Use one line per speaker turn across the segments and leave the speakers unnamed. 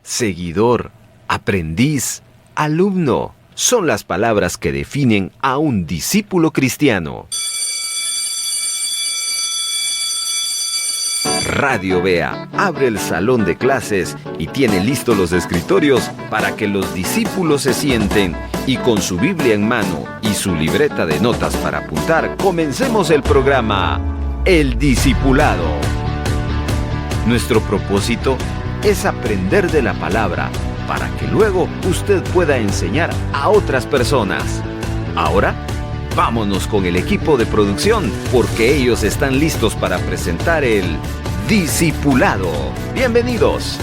seguidor, aprendiz, alumno. Son las palabras que definen a un discípulo cristiano. Radio Bea abre el salón de clases y tiene listos los escritorios para que los discípulos se sienten y con su Biblia en mano y su libreta de notas para apuntar, comencemos el programa El Discipulado. Nuestro propósito es aprender de la palabra para que luego usted pueda enseñar a otras personas. Ahora, vámonos con el equipo de producción porque ellos están listos para presentar el Discipulado. Bienvenidos.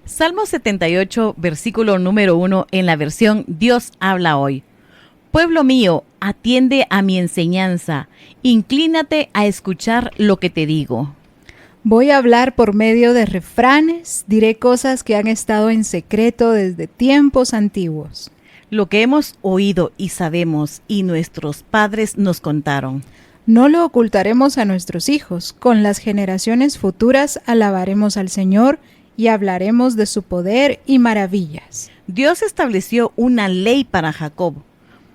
Salmo 78, versículo número 1 en la versión Dios habla hoy. Pueblo mío, atiende a mi enseñanza, inclínate a escuchar lo que te digo.
Voy a hablar por medio de refranes, diré cosas que han estado en secreto desde tiempos antiguos.
Lo que hemos oído y sabemos y nuestros padres nos contaron.
No lo ocultaremos a nuestros hijos, con las generaciones futuras alabaremos al Señor y hablaremos de su poder y maravillas.
Dios estableció una ley para Jacob,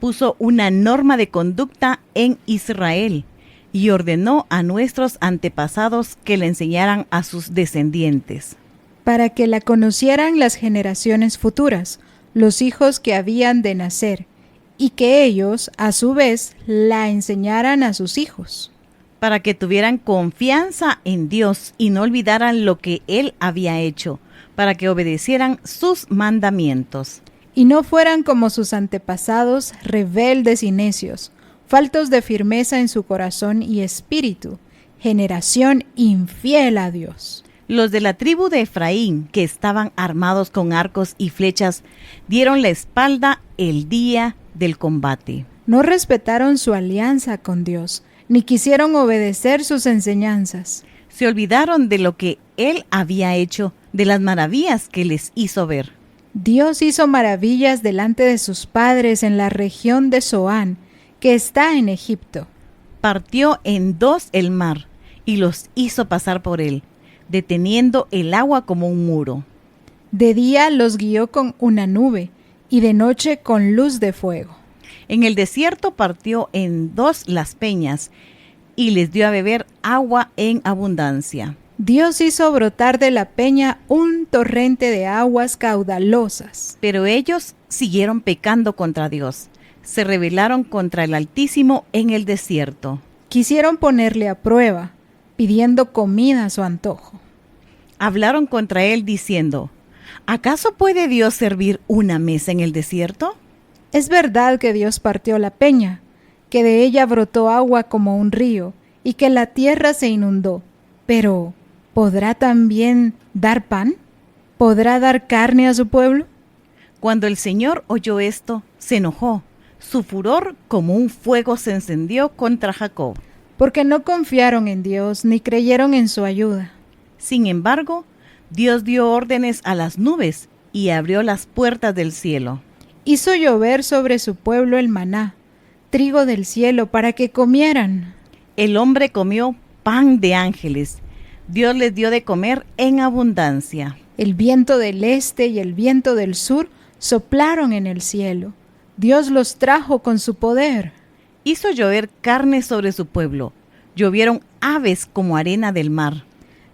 puso una norma de conducta en Israel y ordenó a nuestros antepasados que le enseñaran a sus descendientes.
Para que la conocieran las generaciones futuras, los hijos que habían de nacer, y que ellos, a su vez, la enseñaran a sus hijos.
Para que tuvieran confianza en Dios y no olvidaran lo que Él había hecho, para que obedecieran sus mandamientos.
Y no fueran como sus antepasados, rebeldes y necios, faltos de firmeza en su corazón y espíritu, generación infiel a Dios.
Los de la tribu de Efraín, que estaban armados con arcos y flechas, dieron la espalda el día del combate.
No respetaron su alianza con Dios, ni quisieron obedecer sus enseñanzas.
Se olvidaron de lo que Él había hecho, de las maravillas que les hizo ver.
Dios hizo maravillas delante de sus padres en la región de Zoán, que está en Egipto.
Partió en dos el mar y los hizo pasar por él, deteniendo el agua como un muro.
De día los guió con una nube y de noche con luz de fuego.
En el desierto partió en dos las peñas y les dio a beber agua en abundancia.
Dios hizo brotar de la peña un torrente de aguas caudalosas.
Pero ellos siguieron pecando contra Dios. Se rebelaron contra el Altísimo en el desierto.
Quisieron ponerle a prueba, pidiendo comida a su antojo.
Hablaron contra él diciendo, ¿acaso puede Dios servir una mesa en el desierto?
Es verdad que Dios partió la peña, que de ella brotó agua como un río, y que la tierra se inundó. Pero, ¿podrá también dar pan? ¿Podrá dar carne a su pueblo?
Cuando el Señor oyó esto, se enojó. Su furor como un fuego se encendió contra Jacob.
Porque no confiaron en Dios ni creyeron en su ayuda.
Sin embargo, Dios dio órdenes a las nubes y abrió las puertas del cielo.
Hizo llover sobre su pueblo el maná, trigo del cielo, para que comieran.
El hombre comió pan de ángeles. Dios les dio de comer en abundancia.
El viento del este y el viento del sur soplaron en el cielo. Dios los trajo con su poder.
Hizo llover carne sobre su pueblo. Llovieron aves como arena del mar.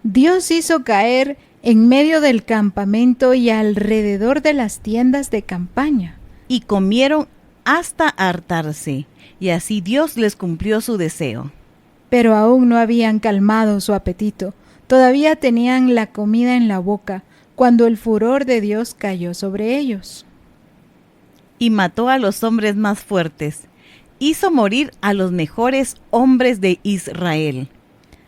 Dios hizo caer en medio del campamento y alrededor de las tiendas de campaña.
Y comieron hasta hartarse, y así Dios les cumplió su deseo.
Pero aún no habían calmado su apetito. Todavía tenían la comida en la boca, cuando el furor de Dios cayó sobre ellos.
Y mató a los hombres más fuertes. Hizo morir a los mejores hombres de Israel.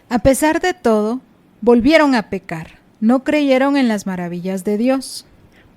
A pesar de todo, volvieron a pecar. No creyeron en las maravillas de Dios.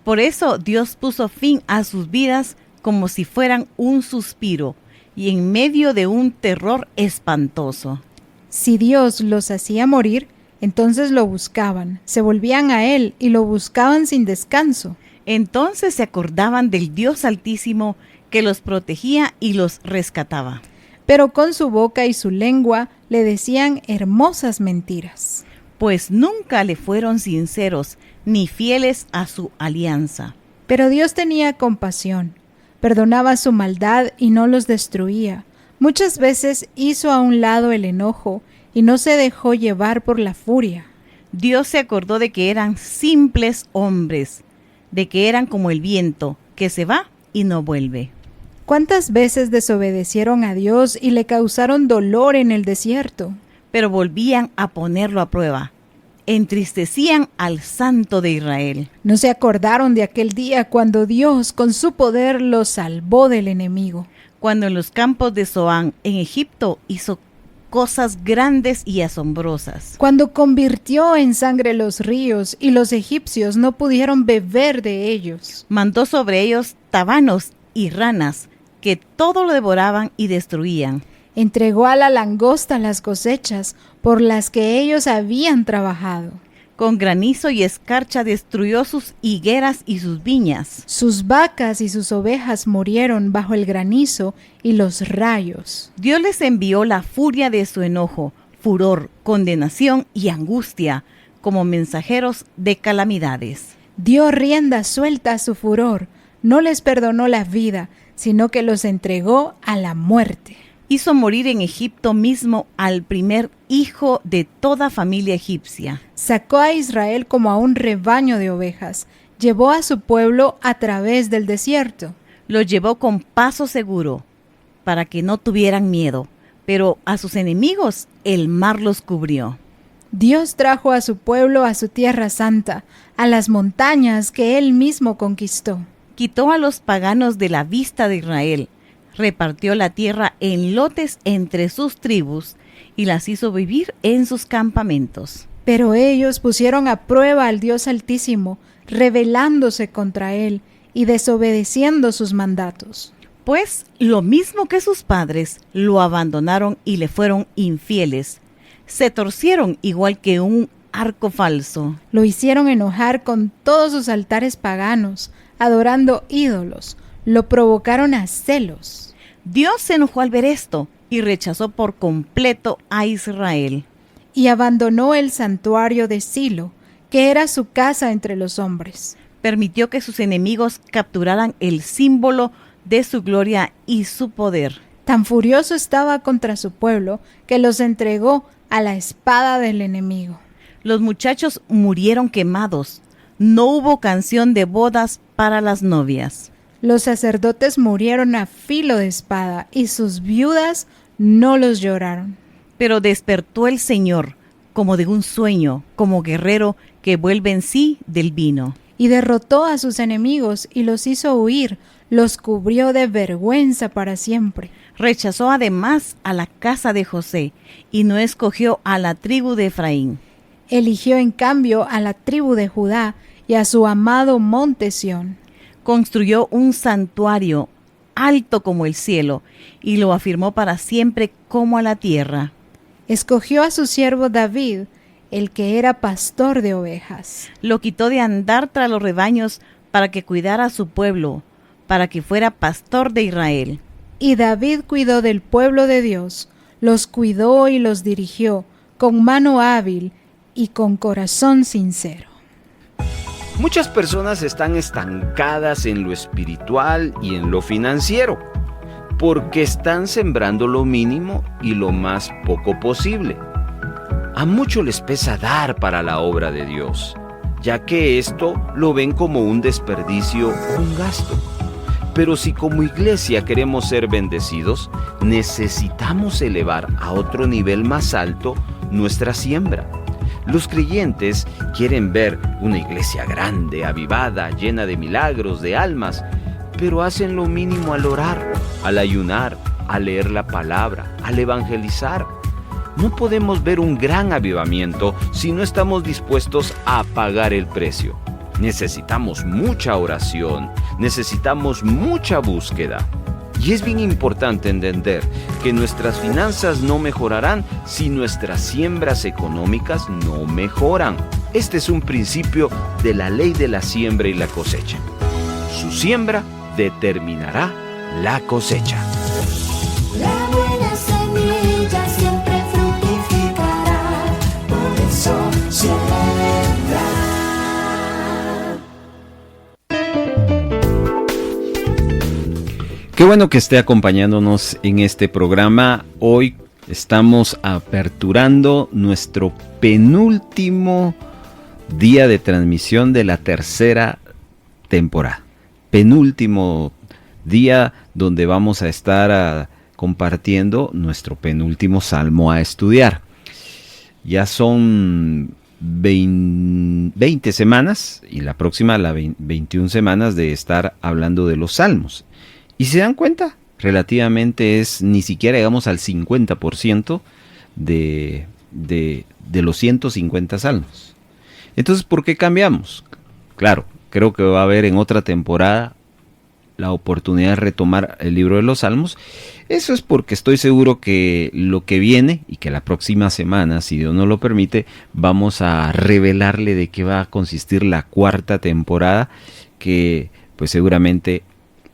Por eso Dios puso fin a sus vidas como si fueran un suspiro y en medio de un terror espantoso.
Si Dios los hacía morir, entonces lo buscaban, se volvían a Él y lo buscaban sin descanso.
Entonces se acordaban del Dios Altísimo que los protegía y los rescataba.
Pero con su boca y su lengua le decían hermosas mentiras.
pues nunca le fueron sinceros ni fieles a su alianza.
Pero Dios tenía compasión, perdonaba su maldad y no los destruía. Muchas veces hizo a un lado el enojo y no se dejó llevar por la furia.
Dios se acordó de que eran simples hombres, de que eran como el viento, que se va y no vuelve.
¿Cuántas veces desobedecieron a Dios y le causaron dolor en el desierto?
Pero volvían a ponerlo a prueba. Entristecían al Santo de Israel.
No se acordaron de aquel día cuando Dios con su poder los salvó del enemigo.
Cuando en los campos de Zoán, en Egipto, hizo cosas grandes y asombrosas.
Cuando convirtió en sangre los ríos y los egipcios no pudieron beber de ellos.
Mandó sobre ellos tabanos y ranas, que todo lo devoraban y destruían.
Entregó a la langosta las cosechas por las que ellos habían trabajado.
Con granizo y escarcha destruyó sus higueras y sus viñas.
Sus vacas y sus ovejas murieron bajo el granizo y los rayos.
Dios les envió la furia de su enojo, furor, condenación y angustia, como mensajeros de calamidades.
Dio rienda suelta a su furor, no les perdonó la vida, sino que los entregó a la muerte.
Hizo morir en Egipto mismo al primer hijo de toda familia egipcia.
Sacó a Israel como a un rebaño de ovejas, llevó a su pueblo a través del desierto.
Los llevó con paso seguro, para que no tuvieran miedo, pero a sus enemigos el mar los cubrió.
Dios trajo a su pueblo a su tierra santa, a las montañas que él mismo conquistó.
Quitó a los paganos de la vista de Israel, repartió la tierra en lotes entre sus tribus y las hizo vivir en sus campamentos.
Pero ellos pusieron a prueba al Dios Altísimo, rebelándose contra él y desobedeciendo sus mandatos.
Pues lo mismo que sus padres, lo abandonaron y le fueron infieles. Se torcieron igual que un arco falso.
Lo hicieron enojar con todos sus altares paganos, adorando ídolos. Lo provocaron a celos.
Dios se enojó al ver esto y rechazó por completo a Israel.
Y abandonó el santuario de Silo, que era su casa entre los hombres.
Permitió que sus enemigos capturaran el símbolo de su gloria y su poder.
Tan furioso estaba contra su pueblo que los entregó a la espada del enemigo.
Los muchachos murieron quemados. No hubo canción de bodas para las novias.
Los sacerdotes murieron a filo de espada y sus viudas no los lloraron.
Pero despertó el Señor como de un sueño, como guerrero que vuelve en sí del vino.
Y derrotó a sus enemigos y los hizo huir, los cubrió de vergüenza para siempre.
Rechazó además a la casa de José y no escogió a la tribu de Efraín.
Eligió en cambio a la tribu de Judá y a su amado monte Sión.
Construyó un santuario alto como el cielo y lo afirmó para siempre como a la tierra.
Escogió a su siervo David, el que era pastor de ovejas.
Lo quitó de andar tras los rebaños para que cuidara a su pueblo, para que fuera pastor de Israel.
Y David cuidó del pueblo de Dios, los cuidó y los dirigió con mano hábil y con corazón sincero.
Muchas personas están estancadas en lo espiritual y en lo financiero, porque están sembrando lo mínimo y lo más poco posible. A muchos les pesa dar para la obra de Dios, ya que esto lo ven como un desperdicio o un gasto. Pero si como iglesia queremos ser bendecidos, necesitamos elevar a otro nivel más alto nuestra siembra. Los creyentes quieren ver una iglesia grande, avivada, llena de milagros, de almas, pero hacen lo mínimo al orar, al ayunar, al leer la palabra, al evangelizar. No podemos ver un gran avivamiento si no estamos dispuestos a pagar el precio. Necesitamos mucha oración, necesitamos mucha búsqueda. Y es bien importante entender que nuestras finanzas no mejorarán si nuestras siembras económicas no mejoran. Este es un principio de la ley de la siembra y la cosecha. Su siembra determinará la cosecha.
La buena semilla siempre fructificará, por eso
Qué bueno que esté acompañándonos en este programa. Hoy estamos aperturando nuestro penúltimo día de transmisión de la tercera temporada. Penúltimo día donde vamos a estar compartiendo nuestro penúltimo salmo a estudiar. Ya son 20 semanas y la próxima 21 semanas de estar hablando de los salmos. Y se dan cuenta, relativamente ni siquiera llegamos al 50% de los 150 salmos. Entonces, ¿por qué cambiamos? Claro, creo que va a haber en otra temporada la oportunidad de retomar el libro de los salmos. Eso es porque estoy seguro que lo que viene y que la próxima semana, si Dios nos lo permite, vamos a revelarle de qué va a consistir la cuarta temporada, que pues seguramente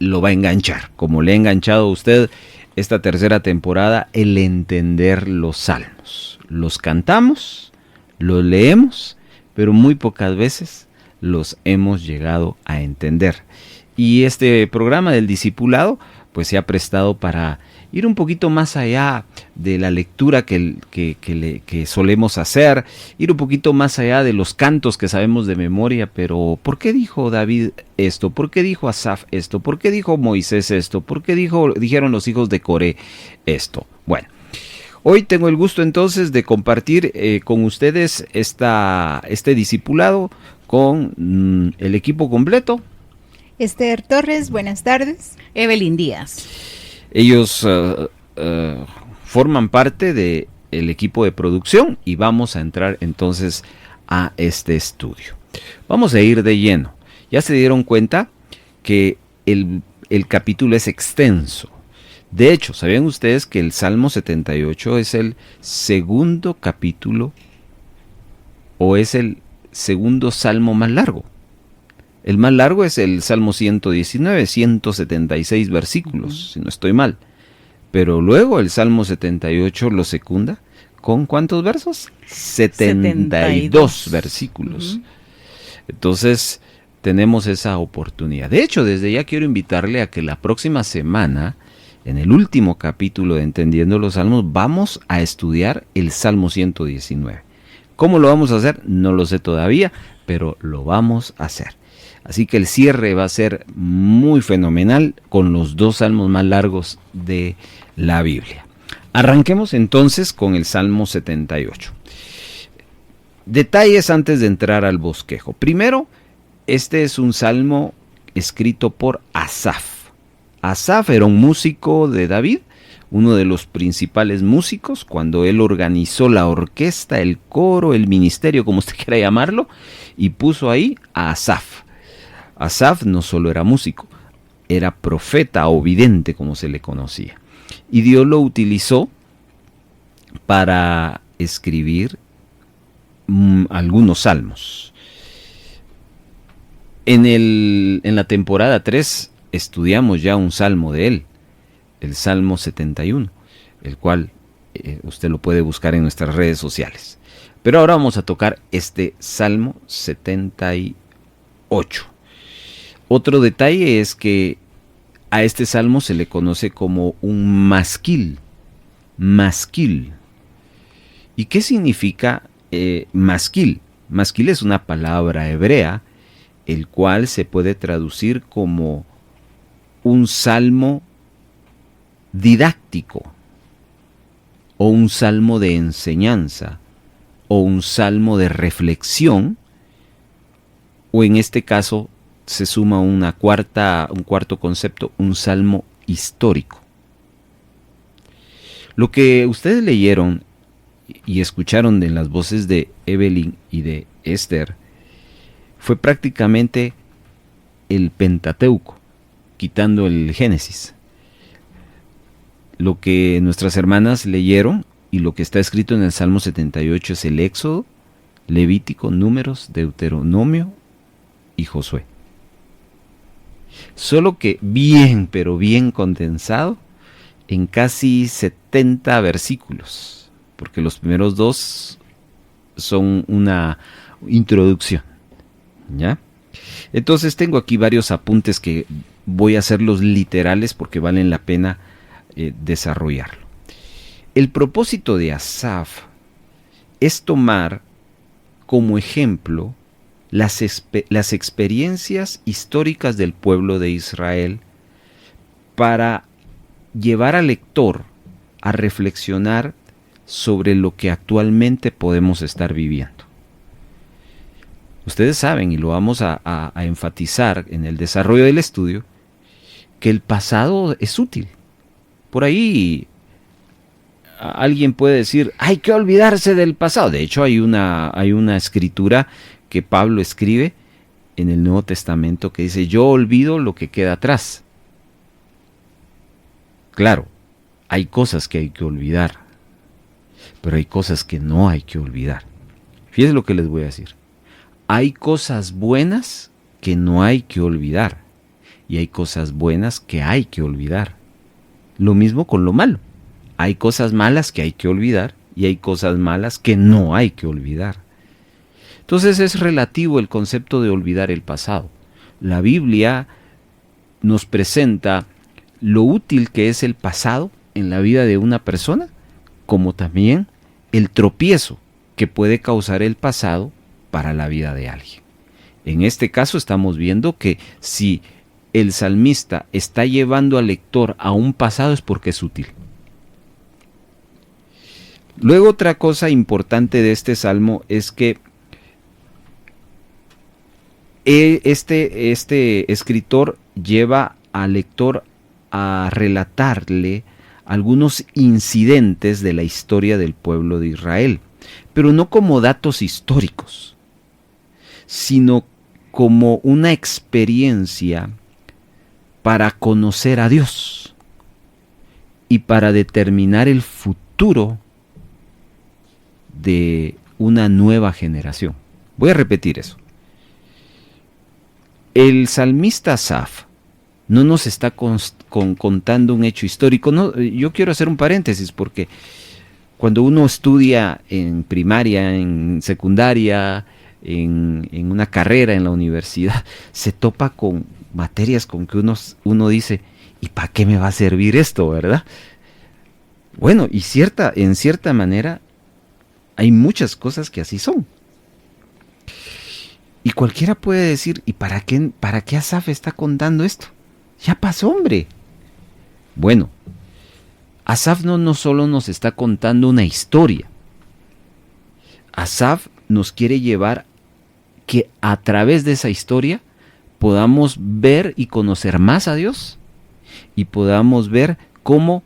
lo va a enganchar, como le ha enganchado a usted esta tercera temporada, el entender los salmos. Los cantamos, los leemos, pero muy pocas veces los hemos llegado a entender. Y este programa del discipulado pues se ha prestado para ir un poquito más allá de la lectura que solemos hacer, ir un poquito más allá de los cantos que sabemos de memoria, pero ¿por qué dijo David esto? ¿Por qué dijo Asaf esto? ¿Por qué dijo Moisés esto? ¿Por qué dijeron los hijos de Coré esto? Bueno, hoy tengo el gusto entonces de compartir con ustedes este discipulado con el equipo completo.
Esther Torres, buenas tardes.
Evelyn Díaz.
Ellos forman parte del equipo de producción y vamos a entrar entonces a este estudio. Vamos a ir de lleno. Ya se dieron cuenta que el capítulo es extenso. De hecho, ¿sabían ustedes que el Salmo 78 es el segundo capítulo o es el segundo salmo más largo? El más largo es el Salmo 119, 176 versículos, si no estoy mal. Pero luego el Salmo 78 lo secunda ¿con cuántos versos? 72 versículos. Entonces, tenemos esa oportunidad. De hecho, desde ya quiero invitarle a que la próxima semana, en el último capítulo de Entendiendo los Salmos, vamos a estudiar el Salmo 119. ¿Cómo lo vamos a hacer? No lo sé todavía, pero lo vamos a hacer. Así que el cierre va a ser muy fenomenal con los dos salmos más largos de la Biblia. Arranquemos entonces con el Salmo 78. Detalles antes de entrar al bosquejo. Primero, este es un salmo escrito por Asaf. Asaf era un músico de David, uno de los principales músicos, cuando él organizó la orquesta, el coro, el ministerio, como usted quiera llamarlo, y puso ahí a Asaf. Asaf no solo era músico, era profeta o vidente, como se le conocía. Y Dios lo utilizó para escribir algunos salmos. En la temporada 3 estudiamos ya un salmo de él, el Salmo 71, el cual usted lo puede buscar en nuestras redes sociales. Pero ahora vamos a tocar este Salmo 78. Otro detalle es que a este salmo se le conoce como un masquil. Masquil. ¿Y qué significa masquil? Masquil es una palabra hebrea, el cual se puede traducir como un salmo didáctico, o un salmo de enseñanza, o un salmo de reflexión, o en este caso se suma un cuarto concepto, un salmo histórico. Lo que ustedes leyeron y escucharon en las voces de Evelyn y de Esther fue prácticamente el Pentateuco, quitando el Génesis. Lo que nuestras hermanas leyeron y lo que está escrito en el Salmo 78 es el Éxodo, Levítico, Números, Deuteronomio y Josué. Solo que bien, pero bien condensado en casi 70 versículos, porque los primeros dos son una introducción, ¿ya? Entonces tengo aquí varios apuntes que voy a hacerlos literales porque valen la pena desarrollarlo. El propósito de Asaf es tomar como ejemplo las experiencias históricas del pueblo de Israel para llevar al lector a reflexionar sobre lo que actualmente podemos estar viviendo. Ustedes saben, y lo vamos a enfatizar en el desarrollo del estudio, que el pasado es útil. Por ahí alguien puede decir, hay que olvidarse del pasado. De hecho, hay una escritura que Pablo escribe en el Nuevo Testamento que dice, yo olvido lo que queda atrás. Claro, hay cosas que hay que olvidar, pero hay cosas que no hay que olvidar. Fíjense lo que les voy a decir. Hay cosas buenas que no hay que olvidar y hay cosas buenas que hay que olvidar. Lo mismo con lo malo. Hay cosas malas que hay que olvidar y hay cosas malas que no hay que olvidar. Entonces es relativo el concepto de olvidar el pasado. La Biblia nos presenta lo útil que es el pasado en la vida de una persona, como también el tropiezo que puede causar el pasado para la vida de alguien. En este caso estamos viendo que si el salmista está llevando al lector a un pasado es porque es útil. Luego otra cosa importante de este salmo es que este escritor lleva al lector a relatarle algunos incidentes de la historia del pueblo de Israel, pero no como datos históricos, sino como una experiencia para conocer a Dios y para determinar el futuro de una nueva generación. Voy a repetir eso. El salmista Asaf no nos está contando un hecho histórico. No, yo quiero hacer un paréntesis porque cuando uno estudia en primaria, en secundaria, en una carrera en la universidad, se topa con materias con que uno dice, ¿y para qué me va a servir esto, verdad? Bueno, y en cierta manera hay muchas cosas que así son. Y cualquiera puede decir, ¿y para qué Asaf está contando esto? Ya pasó, hombre. Bueno, Asaf no solo nos está contando una historia. Asaf nos quiere llevar que a través de esa historia podamos ver y conocer más a Dios y podamos ver cómo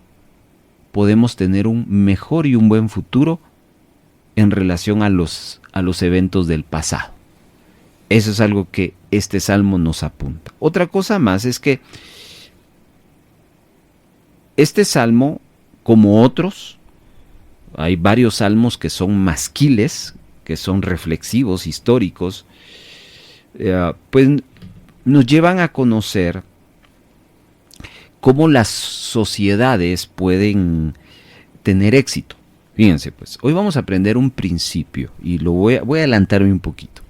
podemos tener un mejor y un buen futuro en relación a los eventos del pasado. Eso es algo que este salmo nos apunta. Otra cosa más es que este salmo, como otros, hay varios salmos que son masquiles, que son reflexivos, históricos, pues nos llevan a conocer cómo las sociedades pueden tener éxito. Fíjense, pues, hoy vamos a aprender un principio y voy a adelantarme un poquito.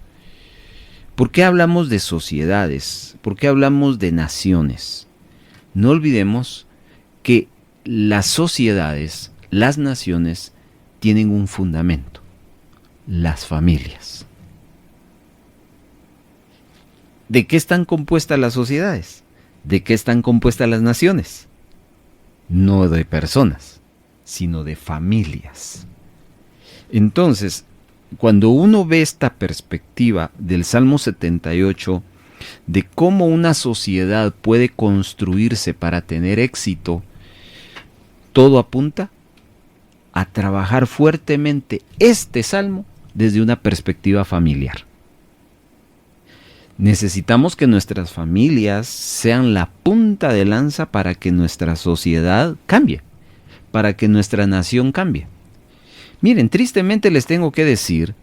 ¿Por qué hablamos de sociedades? ¿Por qué hablamos de naciones? No olvidemos que las sociedades, las naciones, tienen un fundamento: las familias. ¿De qué están compuestas las sociedades? ¿De qué están compuestas las naciones? No de personas, sino de familias. Entonces, cuando uno ve esta perspectiva del Salmo 78, de cómo una sociedad puede construirse para tener éxito, todo apunta a trabajar fuertemente este salmo desde una perspectiva familiar. Necesitamos que nuestras familias sean la punta de lanza para que nuestra sociedad cambie, para que nuestra nación cambie. Miren, tristemente les tengo que decir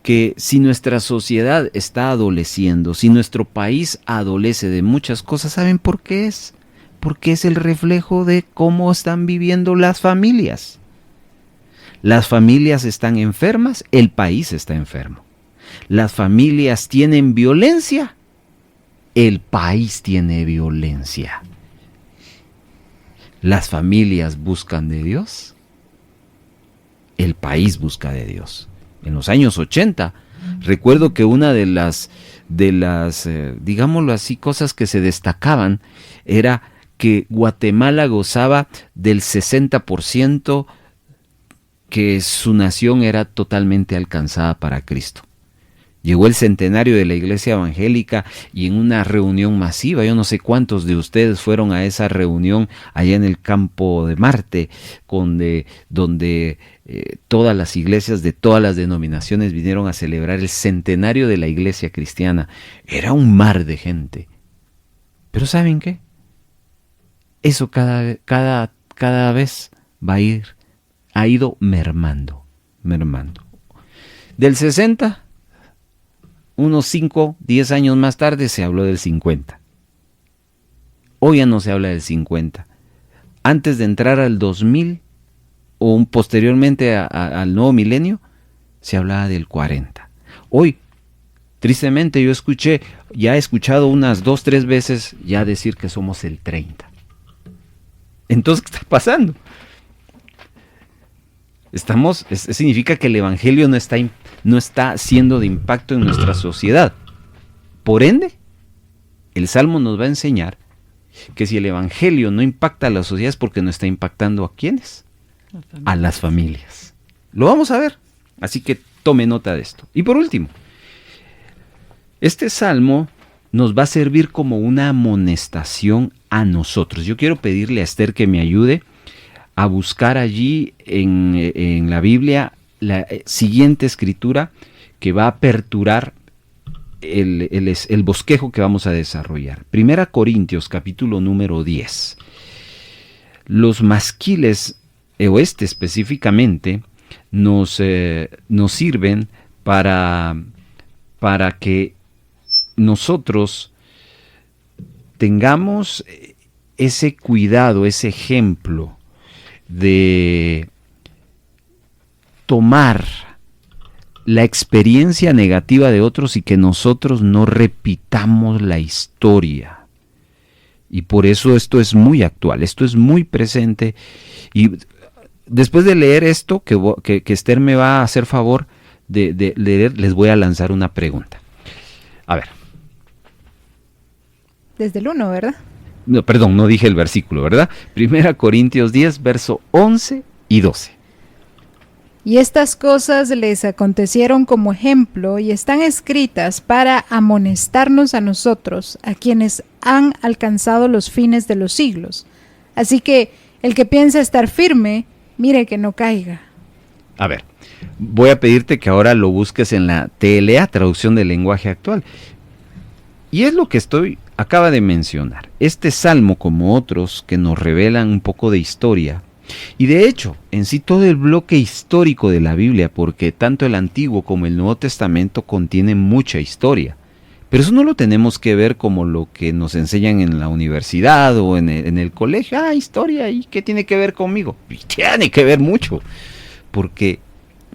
que si nuestra sociedad está adoleciendo, si nuestro país adolece de muchas cosas, ¿saben por qué es? Porque es el reflejo de cómo están viviendo las familias. Las familias están enfermas, el país está enfermo. las familias tienen violencia, el país tiene violencia. Las familias buscan de Dios, el país busca de Dios. En los años 80, recuerdo que una de las digámoslo así, cosas que se destacaban era que Guatemala gozaba del 60%, que su nación era totalmente alcanzada para Cristo. Llegó el centenario de la Iglesia Evangélica y en una reunión masiva, yo no sé cuántos de ustedes fueron a esa reunión allá en el campo de Marte, donde todas las iglesias de todas las denominaciones vinieron a celebrar el centenario de la Iglesia cristiana. Era un mar de gente. Pero ¿saben qué? Eso cada vez ha ido mermando. Del 60, unos 5, 10 años más tarde se habló del 50. Hoy ya no se habla del 50. Antes de entrar al 2000 o posteriormente al nuevo milenio, se hablaba del 40. Hoy, tristemente, ya he escuchado unas 2, 3 veces ya decir que somos el 30. Entonces, ¿qué está pasando? Significa que el evangelio no está siendo de impacto en nuestra sociedad. Por ende, el Salmo nos va a enseñar que si el evangelio no impacta a la sociedad es porque no está impactando ¿a quiénes? A las familias. Lo vamos a ver, así que tome nota de esto. Y por último, este Salmo nos va a servir como una amonestación a nosotros. Yo quiero pedirle a Esther que me ayude a buscar allí en la Biblia la siguiente escritura que va a aperturar el bosquejo que vamos a desarrollar. 1 Corintios, capítulo número 10. Los masquiles, o específicamente, nos sirven para que nosotros tengamos ese cuidado, ese ejemplo de tomar la experiencia negativa de otros y que nosotros no repitamos la historia. Y por eso esto es muy actual, esto es muy presente. Y después de leer esto, que Esther me va a hacer favor de leer, les voy a lanzar una pregunta. A ver.
Desde el 1, ¿verdad?
No, perdón, no dije el versículo, ¿verdad? 1 Corintios 10, verso 11 y 12.
Y estas cosas les acontecieron como ejemplo y están escritas para amonestarnos a nosotros, a quienes han alcanzado los fines de los siglos. Así que el que piensa estar firme, mire que no caiga.
A ver, voy a pedirte que ahora lo busques en la TLA, traducción del lenguaje actual. Y es lo que acaba de mencionar. Este salmo, como otros que nos revelan un poco de historia, y de hecho, en sí todo el bloque histórico de la Biblia, porque tanto el Antiguo como el Nuevo Testamento contienen mucha historia. Pero eso no lo tenemos que ver como lo que nos enseñan en la universidad o en el colegio. Historia, ¿y qué tiene que ver conmigo? Tiene que ver mucho, porque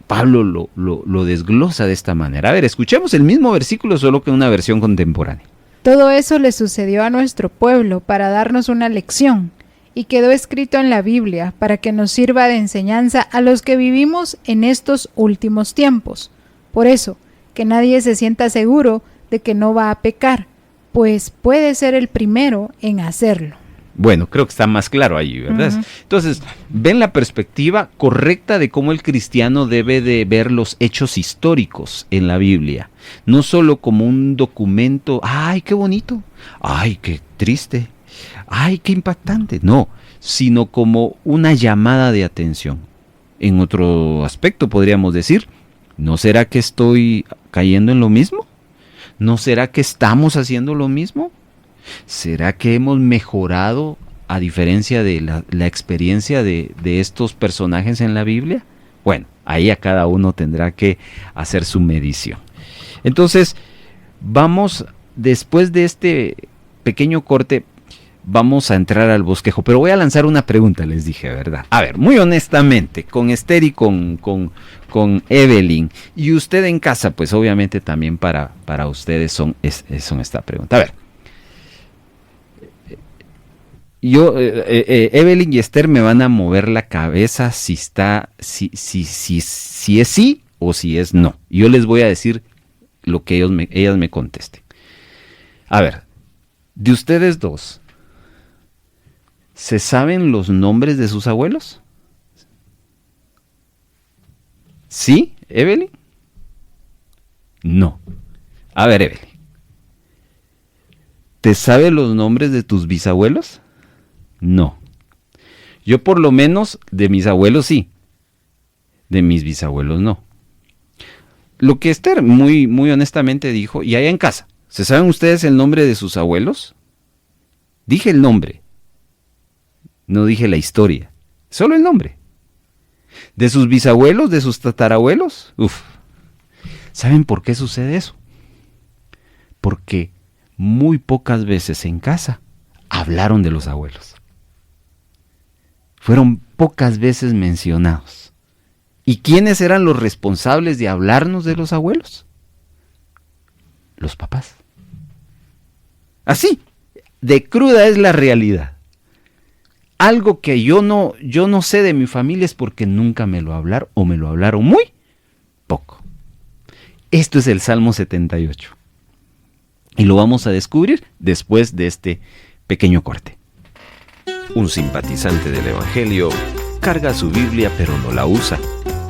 Pablo lo desglosa de esta manera. A ver, escuchemos el mismo versículo, solo que en una versión contemporánea.
Todo eso le sucedió a nuestro pueblo para darnos una lección, y quedó escrito en la Biblia para que nos sirva de enseñanza a los que vivimos en estos últimos tiempos. Por eso, que nadie se sienta seguro de que no va a pecar, pues puede ser el primero en hacerlo.
Bueno, creo que está más claro ahí, ¿verdad? Uh-huh. Entonces, ven la perspectiva correcta de cómo el cristiano debe de ver los hechos históricos en la Biblia. No solo como un documento, ¡ay, qué bonito! ¡Ay, qué triste! ¡Ay, qué impactante! No, sino como una llamada de atención. En otro aspecto podríamos decir, ¿no será que estoy cayendo en lo mismo? ¿No será que estamos haciendo lo mismo? ¿Será que hemos mejorado a diferencia de la experiencia de estos personajes en la Biblia? Bueno, ahí a cada uno tendrá que hacer su medición. Entonces, vamos, después de este pequeño corte, vamos a entrar al bosquejo, pero voy a lanzar una pregunta, les dije, ¿verdad? A ver, muy honestamente, con Esther y con Evelyn, y usted en casa, pues obviamente también para ustedes son esta pregunta. A ver, Evelyn y Esther me van a mover la cabeza si es sí o si es no. Yo les voy a decir lo que ellas me contesten. A ver, de ustedes dos, ¿se saben los nombres de sus abuelos? ¿Sí, Evelyn? No. A ver, Evelyn, ¿te sabes los nombres de tus bisabuelos? No. Yo por lo menos de mis abuelos sí, de mis bisabuelos no. Lo que Esther muy, muy honestamente dijo, y allá en casa, ¿se saben ustedes el nombre de sus abuelos? Dije el nombre, no dije la historia, solo el nombre. ¿De sus bisabuelos, de sus tatarabuelos? ¿Saben por qué sucede eso? Porque muy pocas veces en casa hablaron de los abuelos. Fueron pocas veces mencionados. ¿Y quiénes eran los responsables de hablarnos de los abuelos? Los papás. Así, de cruda es la realidad. Algo que yo no sé de mi familia es porque nunca me lo hablaron o me lo hablaron muy poco. Esto es el Salmo 78. Y lo vamos a descubrir después de este pequeño corte.
Un simpatizante del Evangelio carga su Biblia pero no la usa.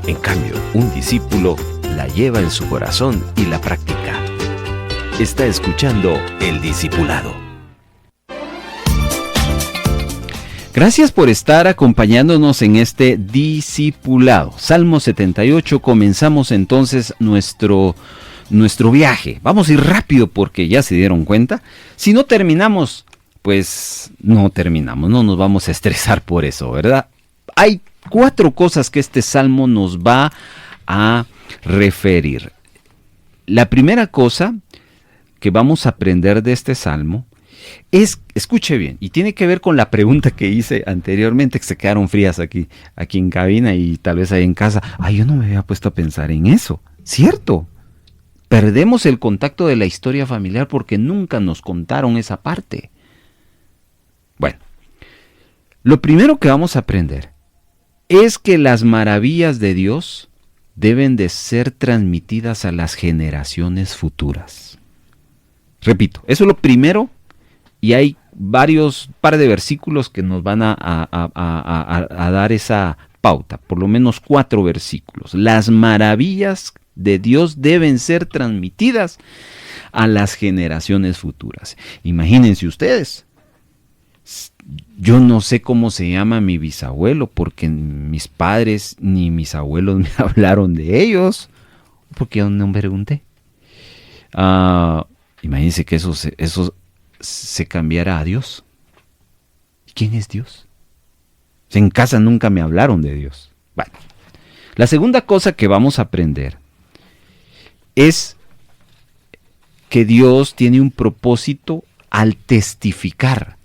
En cambio, un discípulo la lleva en su corazón y la practica. Está escuchando El Discipulado.
Gracias por estar acompañándonos en este discipulado. Salmo 78, comenzamos entonces nuestro viaje. Vamos a ir rápido porque ya se dieron cuenta. Si no terminamos, pues no terminamos, no nos vamos a estresar por eso, ¿verdad? Hay 4 cosas que este salmo nos va a referir. La primera cosa que vamos a aprender de este salmo es, escuche bien, y tiene que ver con la pregunta que hice anteriormente, que se quedaron frías aquí en cabina y tal vez ahí en casa. Yo no me había puesto a pensar en eso, ¿cierto? Perdemos el contacto de la historia familiar porque nunca nos contaron esa parte. Bueno, lo primero que vamos a aprender es que las maravillas de Dios deben de ser transmitidas a las generaciones futuras. Repito, eso es lo primero, y hay par de versículos que nos van a dar esa pauta, por lo menos 4 versículos. Las maravillas de Dios deben ser transmitidas a las generaciones futuras. Imagínense ustedes, yo no sé cómo se llama mi bisabuelo, porque mis padres ni mis abuelos me hablaron de ellos, porque yo no me pregunté. Imagínense que eso se cambiara a Dios. ¿Quién es Dios? En casa nunca me hablaron de Dios. Bueno, la segunda cosa que vamos a aprender es que Dios tiene un propósito al testificar.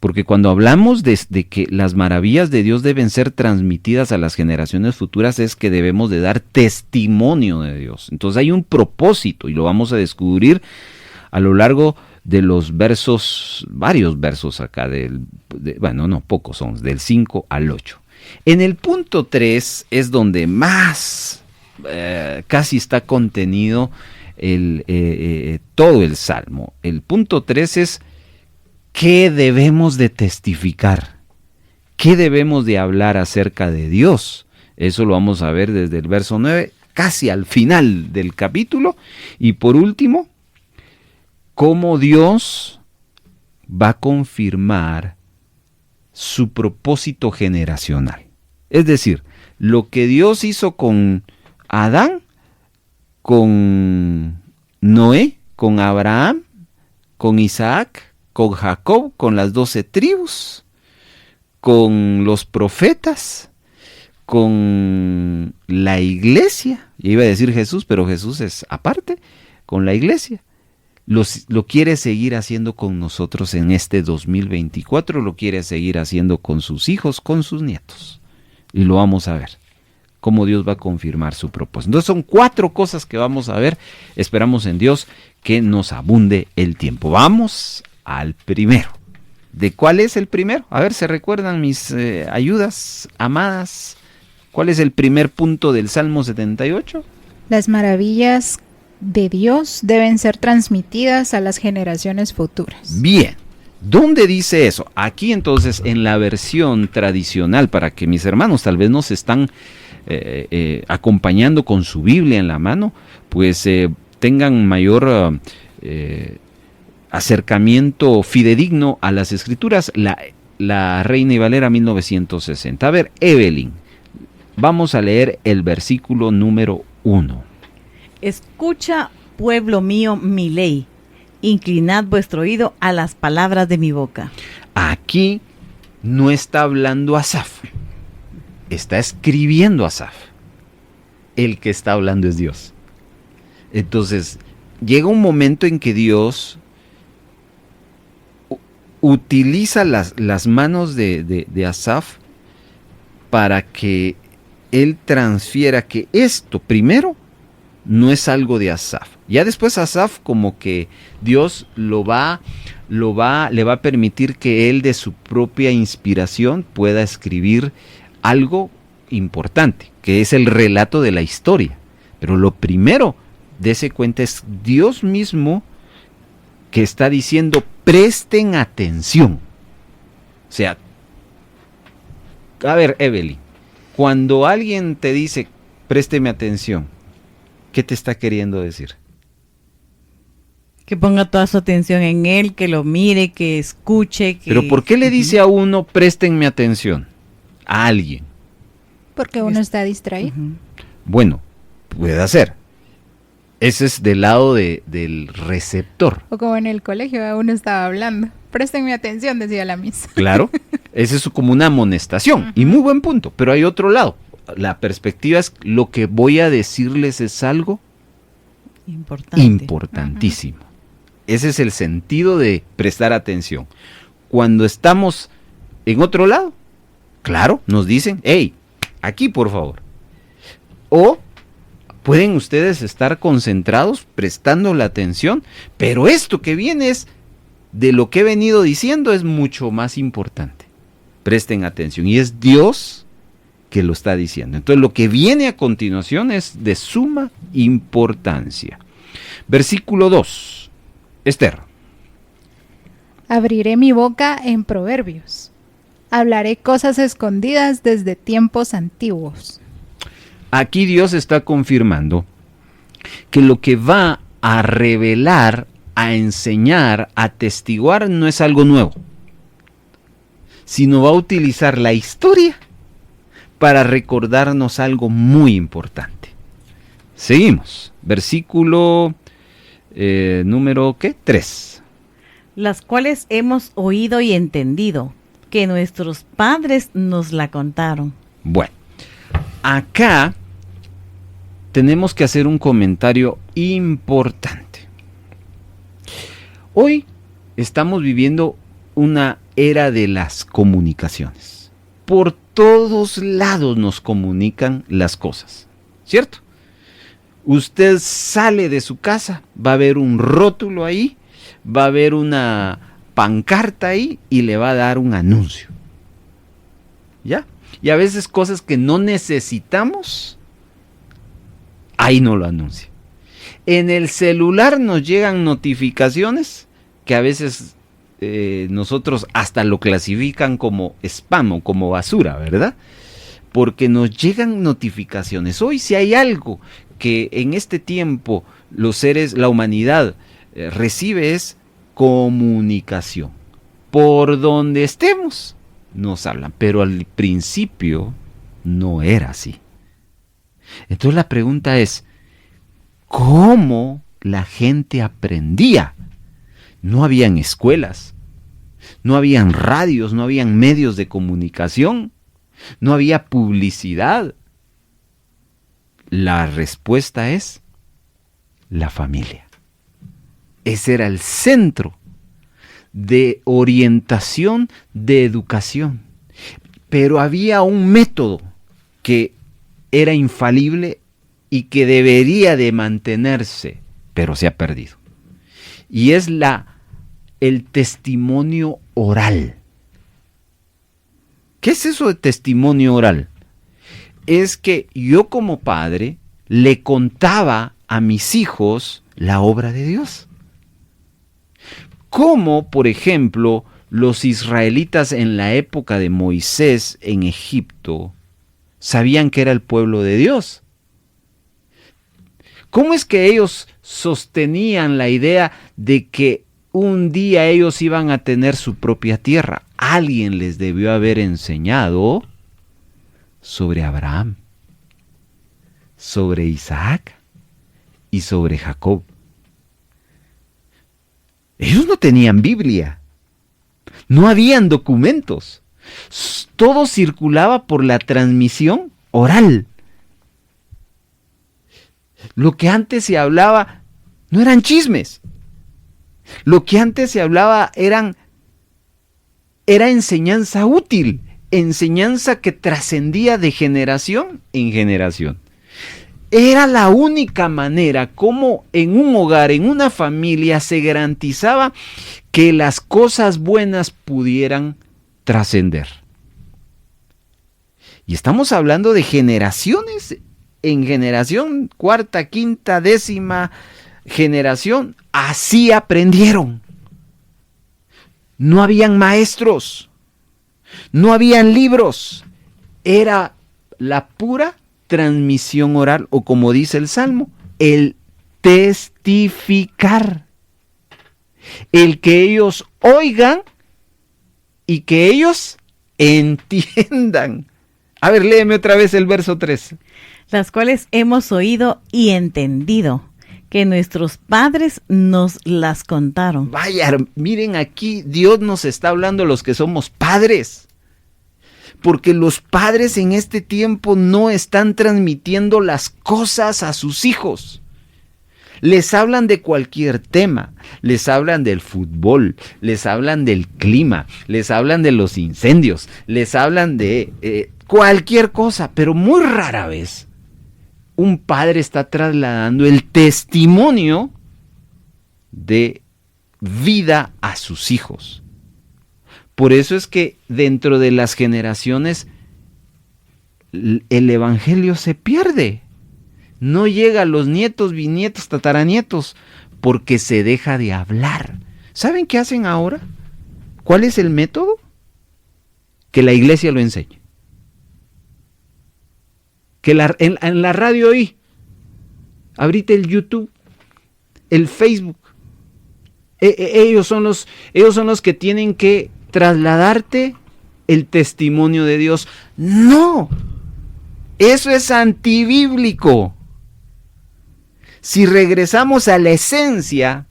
Porque cuando hablamos de que las maravillas de Dios deben ser transmitidas a las generaciones futuras, es que debemos de dar testimonio de Dios. Entonces hay un propósito y lo vamos a descubrir a lo largo de los versos, varios versos acá, pocos son, del 5 al 8. En el punto 3 es donde más casi está contenido todo el Salmo. El punto 3 es: ¿qué debemos de testificar? ¿Qué debemos de hablar acerca de Dios? Eso lo vamos a ver desde el verso 9, casi al final del capítulo. Y por último, cómo Dios va a confirmar su propósito generacional. Es decir, lo que Dios hizo con Adán, con Noé, con Abraham, con Isaac, con Jacob, con las 12 tribus, con los profetas, con la iglesia. Ya iba a decir Jesús, pero Jesús es aparte, con la iglesia. lo quiere seguir haciendo con nosotros en este 2024, lo quiere seguir haciendo con sus hijos, con sus nietos. Y lo vamos a ver, cómo Dios va a confirmar su propósito. Entonces son 4 cosas que vamos a ver. Esperamos en Dios que nos abunde el tiempo. Vamos al primero. ¿De cuál es el primero? A ver, ¿se recuerdan mis ayudas amadas? ¿Cuál es el primer punto del Salmo 78?
Las maravillas de Dios deben ser transmitidas a las generaciones futuras.
Bien. ¿Dónde dice eso? Aquí entonces en la versión tradicional, para que mis hermanos tal vez nos están acompañando con su Biblia en la mano, pues tengan mayor acercamiento fidedigno a las Escrituras, la Reina y Valera 1960. A ver, Evelyn, vamos a leer el versículo número 1.
Escucha, pueblo mío, mi ley. Inclinad vuestro oído a las palabras de mi boca.
Aquí no está hablando Asaf, está escribiendo Asaf. El que está hablando es Dios. Entonces, llega un momento en que Dios utiliza las manos de Asaf para que él transfiera que esto primero no es algo de Asaf. Ya después Asaf como que Dios le va a permitir que él de su propia inspiración pueda escribir algo importante, que es el relato de la historia. Pero lo primero, dése cuenta, es Dios mismo que está diciendo, presten atención. O sea, a ver, Evelyn, cuando alguien te dice, présteme atención, ¿qué te está queriendo decir?
Que ponga toda su atención en él, que lo mire, que escuche.
Pero ¿por qué le dice a uno, préstenme atención? A alguien.
Porque uno está distraído.
Bueno, puede ser. Ese es del lado del receptor.
O como en el colegio, uno estaba hablando. Préstenme atención, decía la misa.
Claro, ese es como una amonestación. Y muy buen punto. Pero hay otro lado. La perspectiva es, lo que voy a decirles es algo importantísimo. Ese es el sentido de prestar atención. Cuando estamos en otro lado, claro, nos dicen, hey, aquí por favor. O pueden ustedes estar concentrados, prestando la atención, pero esto que viene es, de lo que he venido diciendo, es mucho más importante. Presten atención. Y es Dios que lo está diciendo. Entonces lo que viene a continuación es de suma importancia. Versículo 2. Esther.
Abriré mi boca en proverbios. Hablaré cosas escondidas desde tiempos antiguos.
Aquí Dios está confirmando que lo que va a revelar, a enseñar, a atestiguar no es algo nuevo, sino va a utilizar la historia para recordarnos algo muy importante. Seguimos. Versículo número 3.
Las cuales hemos oído y entendido, que nuestros padres nos la contaron.
Bueno, acá tenemos que hacer un comentario importante. Hoy estamos viviendo una era de las comunicaciones. Por todos lados nos comunican las cosas, ¿cierto? Usted sale de su casa, va a ver un rótulo ahí, va a ver una pancarta ahí y le va a dar un anuncio. ¿Ya? Y a veces cosas que no necesitamos, ahí no lo anuncia. En el celular nos llegan notificaciones que a veces nosotros hasta lo clasifican como spam o como basura, ¿verdad? Porque nos llegan notificaciones. Hoy si hay algo que en este tiempo los seres, la humanidad recibe es comunicación. Por donde estemos nos hablan, pero al principio no era así. Entonces la pregunta es, ¿cómo la gente aprendía? No habían escuelas, no habían radios, no habían medios de comunicación, no había publicidad. La respuesta es la familia. Ese era el centro de orientación, de educación. Pero había un método que era infalible y que debería de mantenerse, pero se ha perdido. Y es el testimonio oral. ¿Qué es eso de testimonio oral? Es que yo como padre le contaba a mis hijos la obra de Dios. Como, por ejemplo, los israelitas en la época de Moisés en Egipto sabían que era el pueblo de Dios. ¿Cómo es que ellos sostenían la idea de que un día ellos iban a tener su propia tierra? Alguien les debió haber enseñado sobre Abraham, sobre Isaac y sobre Jacob. Ellos no tenían Biblia, no habían documentos, todo circulaba por la transmisión oral. Lo que antes se hablaba no eran chismes, lo que antes se hablaba era enseñanza útil, enseñanza que trascendía de generación en generación. Era la única manera como en un hogar, en una familia, se garantizaba que las cosas buenas pudieran trascender. Y estamos hablando de generaciones en generación, cuarta, quinta, décima generación, así aprendieron. No habían maestros, no habían libros, era la pura transmisión oral, o como dice el Salmo, el testificar, el que ellos oigan y que ellos entiendan. A ver, léeme otra vez el verso 3.
Las cuales hemos oído y entendido, que nuestros padres nos las contaron.
Vaya, miren aquí, Dios nos está hablando a los que somos padres. Porque los padres en este tiempo no están transmitiendo las cosas a sus hijos. Les hablan de cualquier tema, les hablan del fútbol, les hablan del clima, les hablan de los incendios, les hablan de cualquier cosa, pero muy rara vez un padre está trasladando el testimonio de vida a sus hijos. Por eso es que dentro de las generaciones el evangelio se pierde. No llega a los nietos, bisnietos, tataranietos, porque se deja de hablar. ¿Saben qué hacen ahora? ¿Cuál es el método? Que la iglesia lo enseñe. Que en la radio hoy, abrite el YouTube, el Facebook. Ellos son los que tienen que trasladarte el testimonio de Dios. No, eso es antibíblico. Si regresamos a la esencia,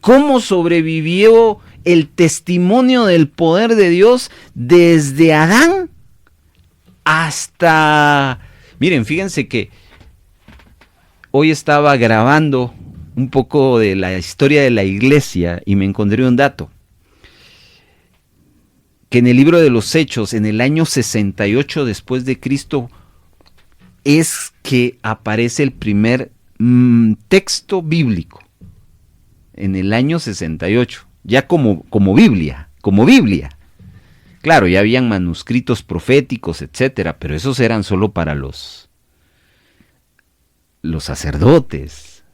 ¿cómo sobrevivió el testimonio del poder de Dios desde Adán hasta... Miren, fíjense que hoy estaba grabando un poco de la historia de la iglesia y me encontré un dato. Que en el libro de los Hechos, en el año 68 después de Cristo, es que aparece el primer texto bíblico. En el año 68, ya como Biblia. Claro, ya habían manuscritos proféticos, etcétera, pero esos eran solo para los sacerdotes.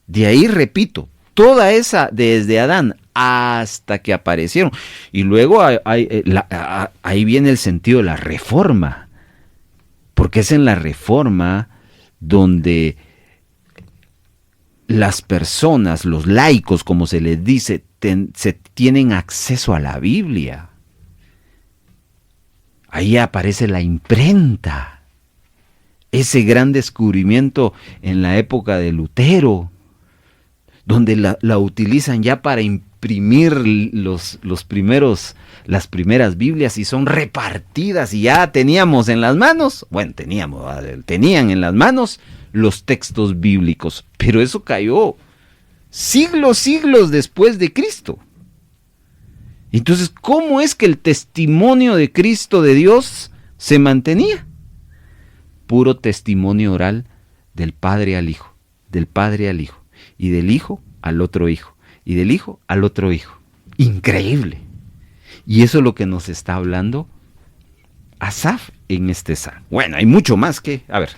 De ahí, repito, toda esa, desde Adán hasta que aparecieron. Y luego ahí viene el sentido de la reforma, porque es en la reforma donde las personas, los laicos, como se les dice, se tienen acceso a la Biblia. Ahí aparece la imprenta, ese gran descubrimiento en la época de Lutero, donde la utilizan ya para imprimir las primeras Biblias y son repartidas y ya teníamos en las manos, tenían en las manos los textos bíblicos, pero eso cayó siglos después de Cristo. Entonces, ¿cómo es que el testimonio de Cristo, de Dios, se mantenía? Puro testimonio oral del Padre al Hijo, del Padre al Hijo, y del Hijo al otro Hijo, y del Hijo al otro Hijo. Increíble. Y eso es lo que nos está hablando Asaf en este salmo. Bueno, hay mucho más que, a ver.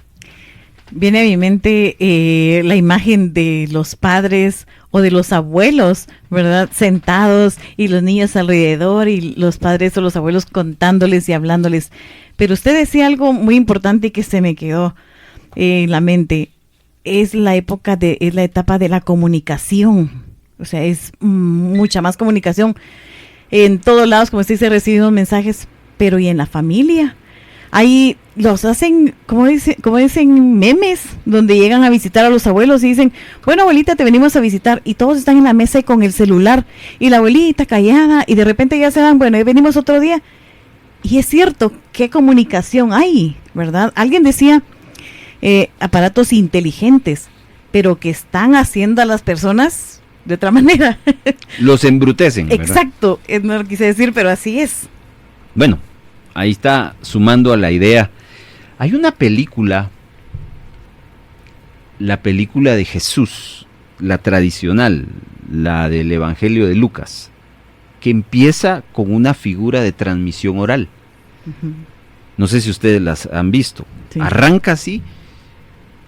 Viene a mi mente la imagen de los padres o de los abuelos, ¿verdad? Sentados y los niños alrededor y los padres o los abuelos contándoles y hablándoles. Pero usted decía algo muy importante que se me quedó en la mente. Es la etapa de la comunicación. O sea, es mucha más comunicación. En todos lados, como usted dice, recibimos mensajes, pero ¿y en la familia? Ahí los hacen, como dicen, memes, donde llegan a visitar a los abuelos y dicen, bueno, abuelita, te venimos a visitar, y todos están en la mesa y con el celular, y la abuelita callada, y de repente ya se van, bueno, y venimos otro día. Y es cierto, ¿qué comunicación hay, verdad? Alguien decía, aparatos inteligentes, pero que están haciendo a las personas de otra manera.
Los embrutecen, ¿verdad?
Exacto, no lo quise decir, pero así es.
Bueno, ahí está sumando a la idea. Hay una película, la película de Jesús, la tradicional, la del Evangelio de Lucas, que empieza con una figura de transmisión oral.
Uh-huh.
No sé si ustedes las han visto. Sí. Arranca así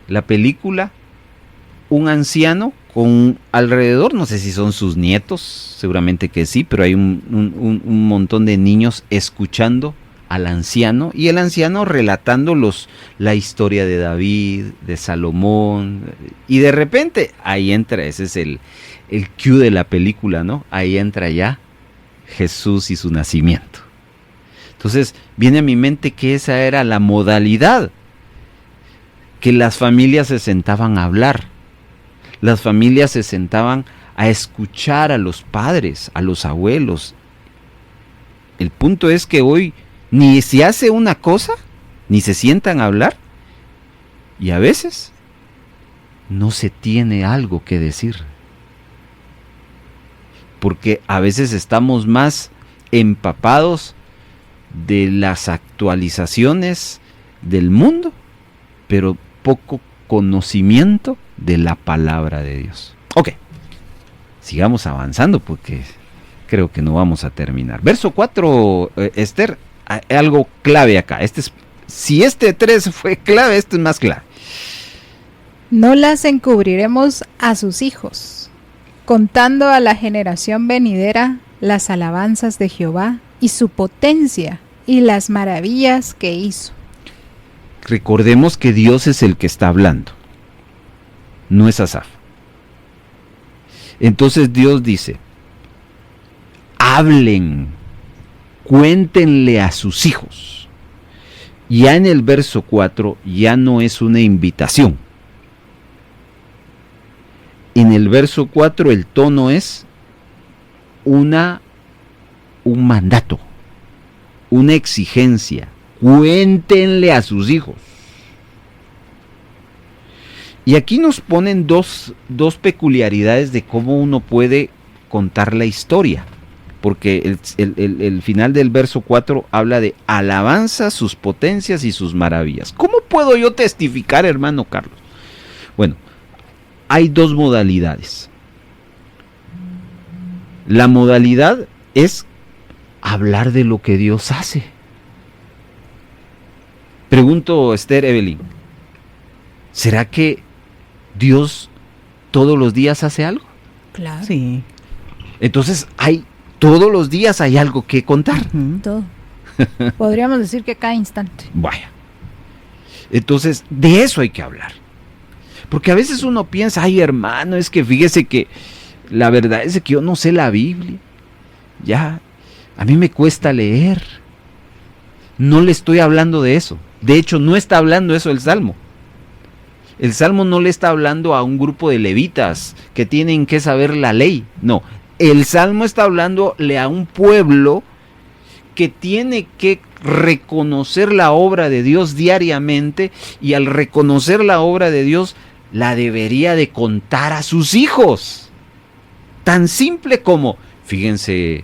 la película, un anciano con alrededor, no sé si son sus nietos, seguramente que sí, pero hay un montón de niños escuchando al anciano, y el anciano relatando la historia de David, de Salomón, y de repente ahí entra, ese es el cue de la película, ¿no? Ahí entra ya Jesús y su nacimiento. Entonces viene a mi mente que esa era la modalidad, que las familias se sentaban a hablar, las familias se sentaban a escuchar a los padres, a los abuelos. El punto es que hoy ni se hace una cosa, ni se sientan a hablar, y a veces no se tiene algo que decir. Porque a veces estamos más empapados de las actualizaciones del mundo, pero poco conocimiento de la palabra de Dios. Ok, sigamos avanzando porque creo que no vamos a terminar. Verso 4, Esther, algo clave acá. Si este 3 fue clave, este es más clave.
No las encubriremos a sus hijos, contando a la generación venidera las alabanzas de Jehová y su potencia y las maravillas que hizo.
Recordemos que Dios es el que está hablando, no es Asaf. Entonces Dios dice, hablen, cuéntenle a sus hijos. Ya en el verso 4 ya no es una invitación. En el verso 4 el tono es un mandato, una exigencia. Cuéntenle a sus hijos. Y aquí nos ponen dos peculiaridades de cómo uno puede contar la historia. Porque el final del verso 4 habla de alabanza, sus potencias y sus maravillas. ¿Cómo puedo yo testificar, hermano Carlos? Bueno, hay dos modalidades. La modalidad es hablar de lo que Dios hace. Pregunto, Esther, Evelyn, ¿será que Dios todos los días hace algo?
Claro.
Sí.
Entonces todos los días hay algo que contar.
Todo. Podríamos decir que cada instante.
Vaya. Entonces, de eso hay que hablar. Porque a veces uno piensa, ay hermano, es que fíjese que la verdad es que yo no sé la Biblia. Ya, a mí me cuesta leer. No le estoy hablando de eso. De hecho, no está hablando eso el Salmo. El Salmo no le está hablando a un grupo de levitas que tienen que saber la ley. No, el Salmo está hablándole a un pueblo que tiene que reconocer la obra de Dios diariamente, y al reconocer la obra de Dios, la debería de contar a sus hijos. tan simple como, fíjense,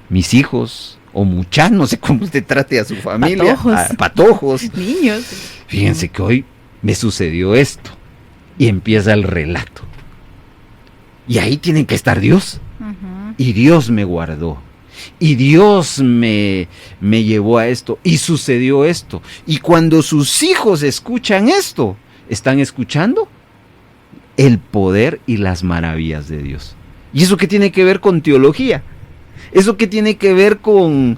mis hijos o muchachos, no sé cómo usted trate a su familia, patojos,
niños.
Fíjense que hoy me sucedió esto y empieza el relato. Y ahí tiene que estar Dios. Y Dios me guardó. Y Dios me llevó a esto. Y sucedió esto. Y cuando sus hijos escuchan esto, están escuchando el poder y las maravillas de Dios. ¿Y eso qué tiene que ver con teología? ¿Eso qué tiene que ver con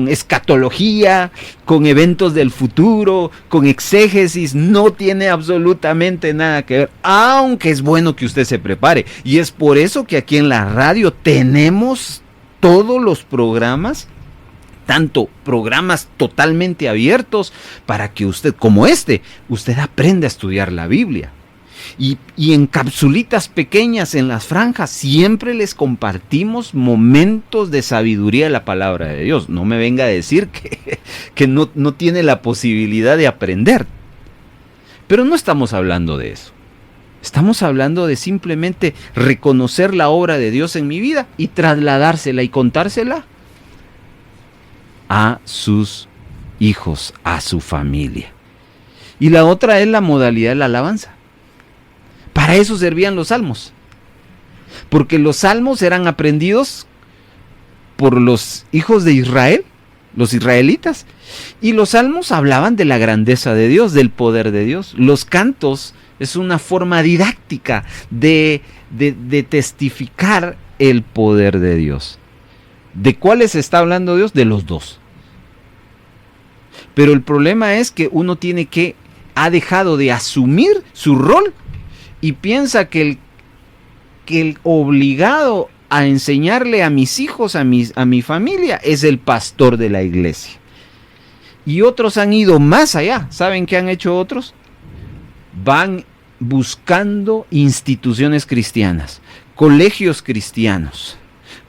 escatología, con eventos del futuro, con exégesis? No tiene absolutamente nada que ver, aunque es bueno que usted se prepare. Y es por eso que aquí en la radio tenemos todos los programas, tanto programas totalmente abiertos para que usted, como usted aprenda a estudiar la Biblia. Y en capsulitas pequeñas en las franjas siempre les compartimos momentos de sabiduría de la palabra de Dios. No me venga a decir que no tiene la posibilidad de aprender. Pero no estamos hablando de eso. Estamos hablando de simplemente reconocer la obra de Dios en mi vida y trasladársela y contársela a sus hijos, a su familia. Y la otra es la modalidad de la alabanza. Para eso servían los salmos, porque los salmos eran aprendidos por los hijos de Israel, los israelitas, y los salmos hablaban de la grandeza de Dios, del poder de Dios. Los cantos es una forma didáctica de testificar el poder de Dios. ¿De cuáles está hablando Dios? De los dos. Pero el problema es que uno ha dejado de asumir su rol y piensa que el obligado a enseñarle a mis hijos, a mi familia, es el pastor de la iglesia. Y otros han ido más allá. ¿Saben qué han hecho otros? Van buscando instituciones cristianas, colegios cristianos.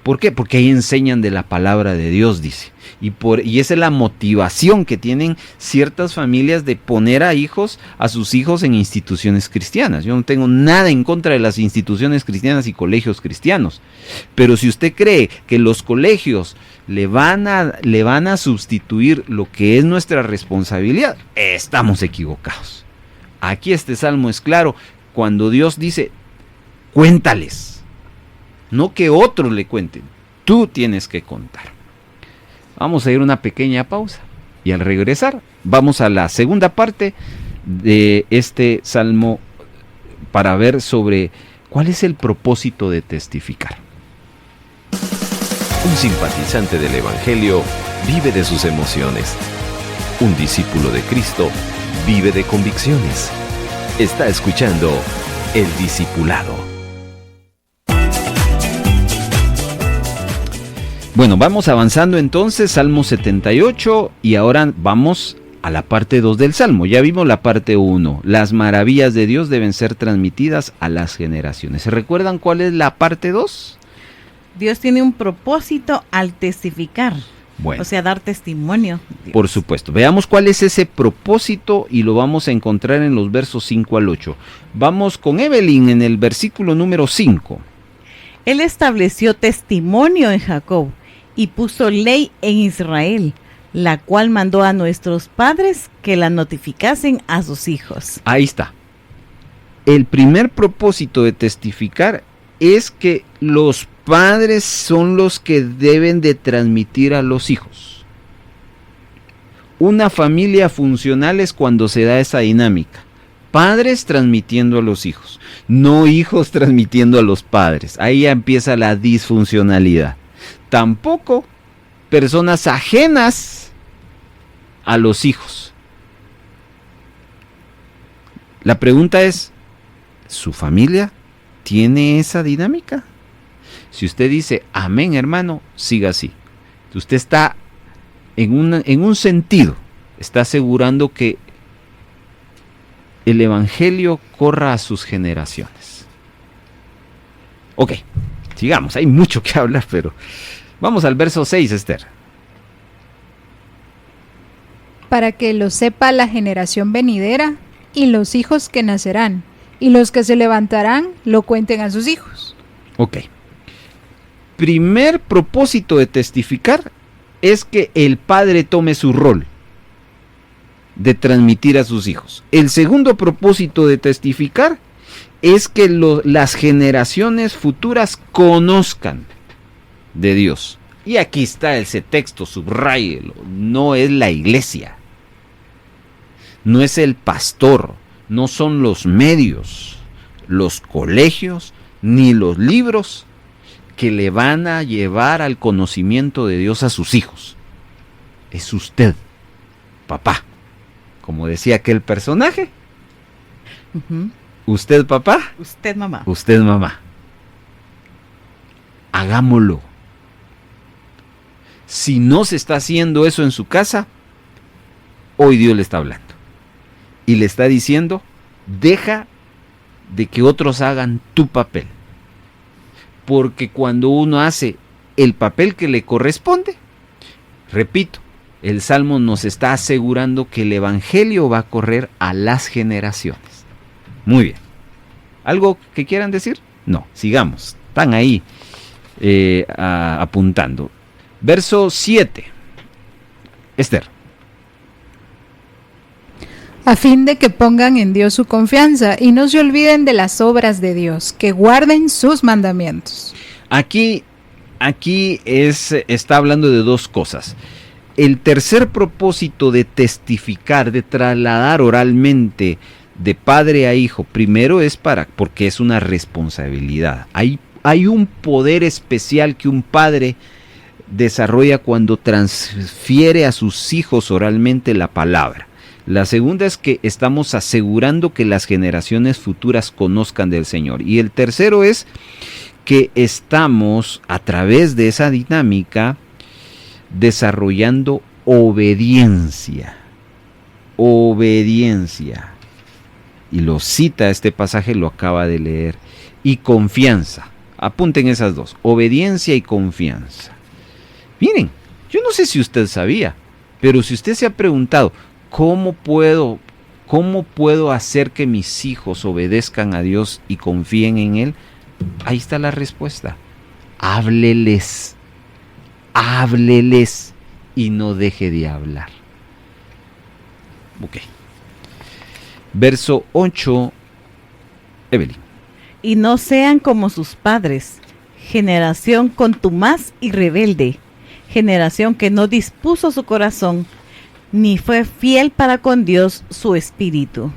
¿Por qué? Porque ahí enseñan de la palabra de Dios, dice. Y esa es la motivación que tienen ciertas familias de poner a sus hijos en instituciones cristianas. Yo no tengo nada en contra de las instituciones cristianas y colegios cristianos. Pero si usted cree que los colegios le van a sustituir lo que es nuestra responsabilidad, estamos equivocados. Aquí este salmo es claro, cuando Dios dice, cuéntales. No que otros le cuenten, tú tienes que contar. Vamos a ir a una pequeña pausa y al regresar vamos a la segunda parte de este salmo para ver sobre cuál es el propósito de testificar.
Un simpatizante del Evangelio vive de sus emociones. Un discípulo de Cristo vive de convicciones. Está escuchando El Discipulado.
Bueno, vamos avanzando entonces, Salmo 78, y ahora vamos a la parte 2 del Salmo. Ya vimos la parte 1, las maravillas de Dios deben ser transmitidas a las generaciones. ¿Se recuerdan cuál es la parte 2?
Dios tiene un propósito al testificar,
bueno,
o sea, dar testimonio.
Por supuesto, veamos cuál es ese propósito y lo vamos a encontrar en los versos 5 al 8. Vamos con Evelyn en el versículo número 5.
Él estableció testimonio en Jacob y puso ley en Israel, la cual mandó a nuestros padres que la notificasen a sus hijos.
Ahí está. El primer propósito de testificar es que los padres son los que deben de transmitir a los hijos. Una familia funcional es cuando se da esa dinámica. Padres transmitiendo a los hijos, no hijos transmitiendo a los padres. Ahí ya empieza la disfuncionalidad. Tampoco personas ajenas a los hijos. La pregunta es, ¿su familia tiene esa dinámica? Si usted dice, amén, hermano, siga así. Usted está en un sentido, está asegurando que el evangelio corra a sus generaciones. Ok, sigamos, hay mucho que hablar, pero vamos al verso 6, Esther.
Para que lo sepa la generación venidera y los hijos que nacerán, y los que se levantarán lo cuenten a sus hijos.
Ok. Primer propósito de testificar es que el padre tome su rol de transmitir a sus hijos. El segundo propósito de testificar es que las generaciones futuras conozcan de Dios. Y aquí está ese texto, subráyelo. No es la iglesia, no es el pastor, no son los medios, los colegios, ni los libros que le van a llevar al conocimiento de Dios a sus hijos. Es usted, papá. Como decía aquel personaje.
Ujú.
Usted, papá.
Usted, mamá.
Usted, mamá. Hagámoslo. Si no se está haciendo eso en su casa, hoy Dios le está hablando. Y le está diciendo, deja de que otros hagan tu papel. Porque cuando uno hace el papel que le corresponde, repito, el Salmo nos está asegurando que el Evangelio va a correr a las generaciones. Muy bien. ¿Algo que quieran decir? No, sigamos. Están ahí apuntando. Verso 7. Esther.
A fin de que pongan en Dios su confianza y no se olviden de las obras de Dios, que guarden sus mandamientos.
Aquí está hablando de dos cosas. El tercer propósito de testificar, de trasladar oralmente de padre a hijo, primero es porque es una responsabilidad. Hay un poder especial que un padre desarrolla cuando transfiere a sus hijos oralmente la palabra. La segunda es que estamos asegurando que las generaciones futuras conozcan del Señor. Y el tercero es que estamos, a través de esa dinámica, desarrollando obediencia. Obediencia. Y lo cita este pasaje, lo acaba de leer. Y confianza. Apunten esas dos. Obediencia y confianza. Miren, yo no sé si usted sabía, pero si usted se ha preguntado, ¿cómo puedo hacer que mis hijos obedezcan a Dios y confíen en Él? Ahí está la respuesta. Hábleles y no deje de hablar. Ok. Verso 8, Evelyn.
Y no sean como sus padres, generación contumaz y rebelde, generación que no dispuso su corazón, ni fue fiel para con Dios su espíritu.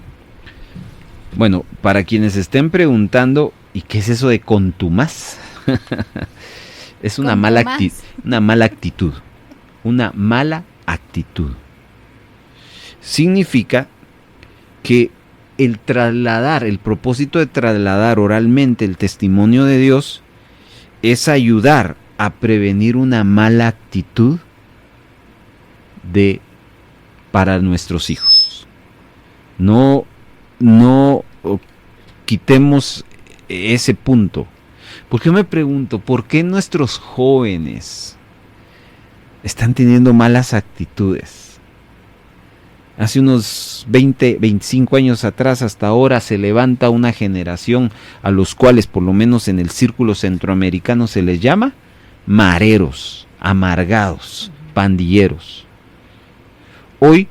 Bueno, para quienes estén preguntando, ¿y qué es eso de contumaz? Es una mala actitud. Una mala actitud. Significa que el propósito de trasladar oralmente el testimonio de Dios es ayudar a prevenir una mala actitud para nuestros hijos. No quitemos ese punto. Porque yo me pregunto, ¿por qué nuestros jóvenes están teniendo malas actitudes? Hace unos 20, 25 años atrás, hasta ahora, se levanta una generación a los cuales, por lo menos en el círculo centroamericano, se les llama mareros, amargados, pandilleros. Hoy,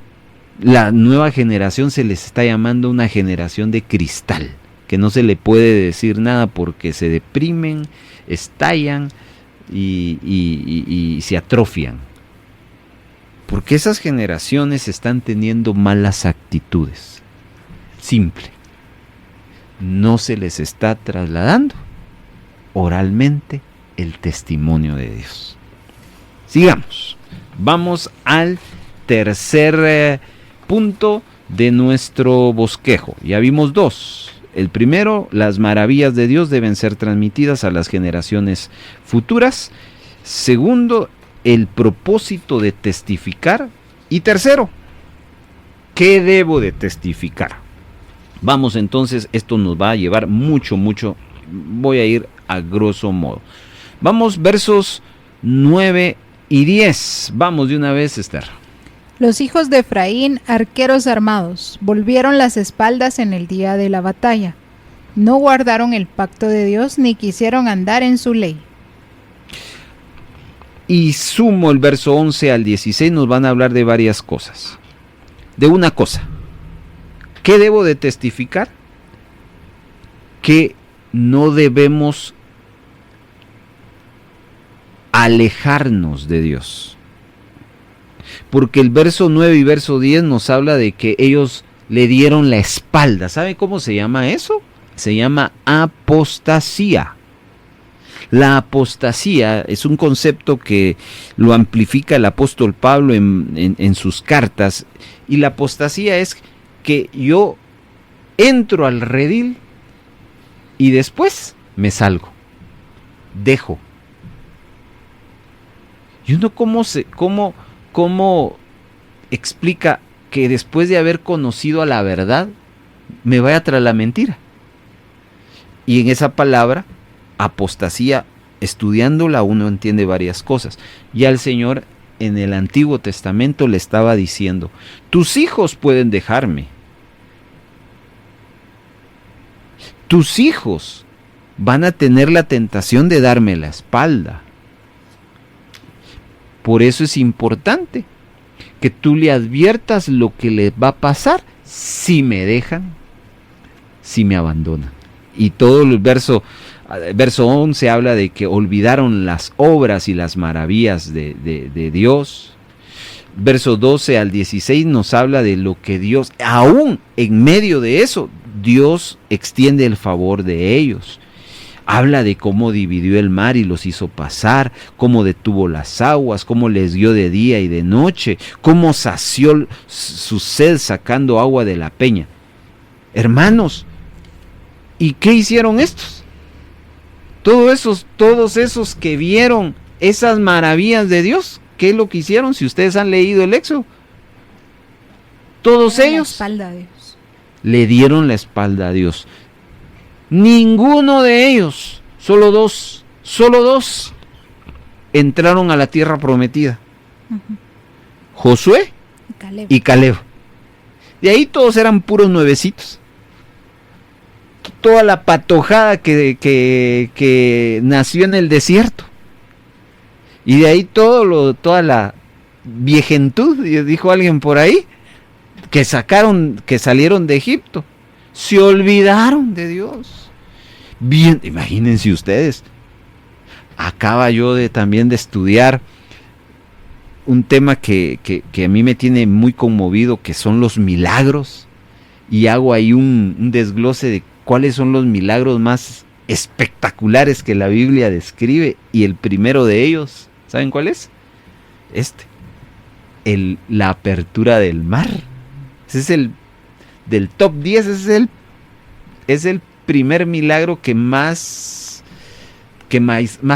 la nueva generación se les está llamando una generación de cristal, que no se le puede decir nada porque se deprimen, estallan y se atrofian. Porque esas generaciones están teniendo malas actitudes. Simple. No se les está trasladando oralmente el testimonio de Dios. Sigamos. Vamos al tercer punto de nuestro bosquejo. Ya vimos dos. El primero, las maravillas de Dios deben ser transmitidas a las generaciones futuras. Segundo, el propósito de testificar. Y tercero, ¿qué debo de testificar? Vamos entonces, esto nos va a llevar mucho. Voy a ir a grosso modo. Vamos, versos 9 y 10. Vamos de una vez, Esther.
Los hijos de Efraín, arqueros armados, volvieron las espaldas en el día de la batalla. No guardaron el pacto de Dios ni quisieron andar en su ley.
Y sumo el verso 11 al 16, nos van a hablar de varias cosas. De una cosa, ¿qué debo de testificar? Que no debemos alejarnos de Dios. Porque el verso 9 y verso 10 nos habla de que ellos le dieron la espalda. ¿Sabe cómo se llama eso? Se llama apostasía. La apostasía es un concepto que lo amplifica el apóstol Pablo en sus cartas. Y la apostasía es que yo entro al redil y después me salgo. Dejo. Y uno cómo explica que después de haber conocido a la verdad, me vaya tras la mentira. Y en esa palabra, apostasía, estudiándola uno entiende varias cosas. Ya el Señor en el Antiguo Testamento le estaba diciendo, tus hijos pueden dejarme. Tus hijos van a tener la tentación de darme la espalda. Por eso es importante que tú le adviertas lo que les va a pasar si me dejan, si me abandonan. Y todo el verso 11 habla de que olvidaron las obras y las maravillas de Dios. Verso 12 al 16 nos habla de lo que Dios, aún en medio de eso, Dios extiende el favor de ellos. Habla de cómo dividió el mar y los hizo pasar, cómo detuvo las aguas, cómo les dio de día y de noche, cómo sació su sed sacando agua de la peña. Hermanos, ¿y qué hicieron estos? Todos esos que vieron esas maravillas de Dios, ¿qué es lo que hicieron? Si ustedes han leído el Éxodo, todos ellos le dieron la espalda a Dios. Ninguno de ellos, solo dos, entraron a la tierra prometida. Josué y Caleb. De ahí todos eran puros nuevecitos. Toda la patojada que nació en el desierto. Y de ahí toda la viejentud, dijo alguien por ahí, que salieron de Egipto. Se olvidaron de Dios. Bien, imagínense ustedes. Acaba yo también de estudiar un tema que a mí me tiene muy conmovido, que son los milagros. Y hago ahí un desglose de cuáles son los milagros más espectaculares que la Biblia describe. Y el primero de ellos, ¿saben cuál es? La apertura del mar. Ese es del top 10, es el primer milagro que más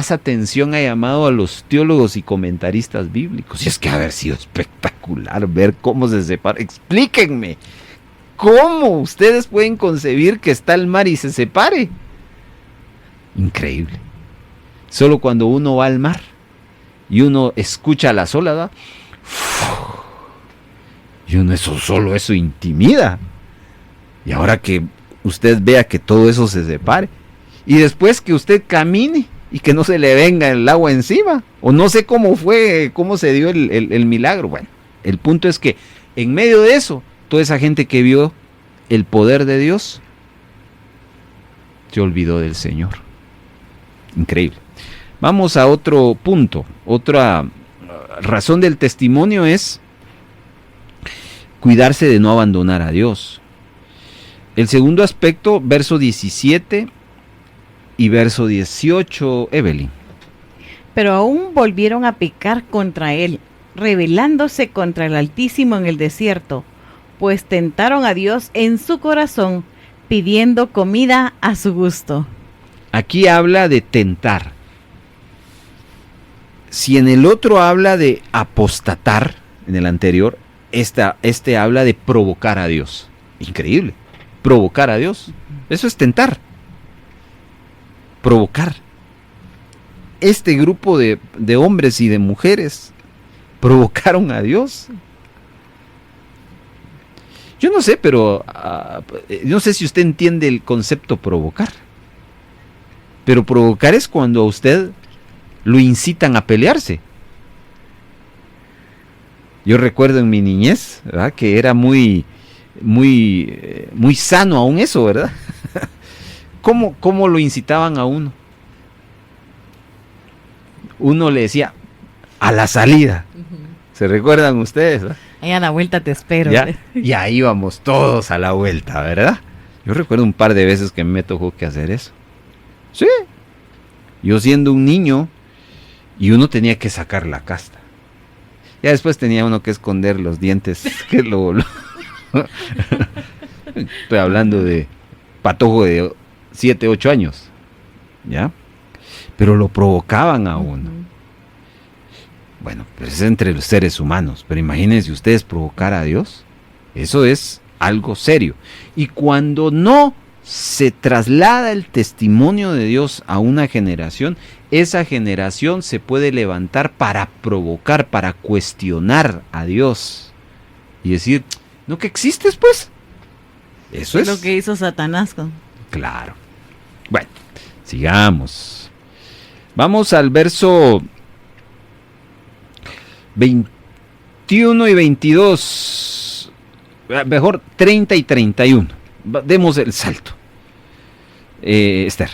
atención ha llamado a los teólogos y comentaristas bíblicos. Y es que ha de haber sido espectacular ver cómo se separa. Explíquenme, ¿cómo ustedes pueden concebir que está el mar y se separe? Increíble. Solo cuando uno va al mar y uno escucha las olas, ¿verdad? Y uno solo eso intimida. Y ahora que usted vea que todo eso se separe, y después que usted camine y que no se le venga el agua encima, o no sé cómo se dio el milagro. Bueno, el punto es que en medio de eso, toda esa gente que vio el poder de Dios se olvidó del Señor. Increíble. Vamos a otro punto. Otra razón del testimonio es cuidarse de no abandonar a Dios. El segundo aspecto, verso 17 y verso 18, Evelyn.
Pero aún volvieron a pecar contra él, rebelándose contra el Altísimo en el desierto, pues tentaron a Dios en su corazón, pidiendo comida a su gusto.
Aquí habla de tentar. Si en el otro habla de apostatar, en el anterior, este habla de provocar a Dios. Increíble. Provocar a Dios. Eso es tentar. Provocar. Este grupo de hombres y de mujeres provocaron a Dios.
Yo no sé, pero no sé si usted entiende el concepto provocar. Pero provocar es cuando a usted lo incitan a pelearse. Yo recuerdo en mi niñez, ¿verdad?, que era muy sano aún eso, ¿verdad? ¿Cómo lo incitaban a uno? Uno le decía, a la salida. ¿Se recuerdan ustedes? ¿Verdad?
Ahí a la vuelta te espero.
¿Ya? Y ahí íbamos todos a la vuelta, ¿verdad? Yo recuerdo un par de veces que me tocó que hacer eso. Sí. Yo siendo un niño, y uno tenía que sacar la casta. Ya después tenía uno que esconder los dientes. Estoy hablando de patojo de 7, 8 años. ¿Ya? Pero lo provocaban a uno. Bueno, pues es entre los seres humanos. Pero imagínense ustedes provocar a Dios. Eso es algo serio. Y cuando no se traslada el testimonio de Dios a una generación, esa generación se puede levantar para provocar, para cuestionar a Dios y decir, ¿no que existes pues? Eso es
lo que hizo Satanás.
Claro. Bueno, sigamos. Vamos al verso 21 y 22, mejor 30 y 31. Demos el salto. Esther.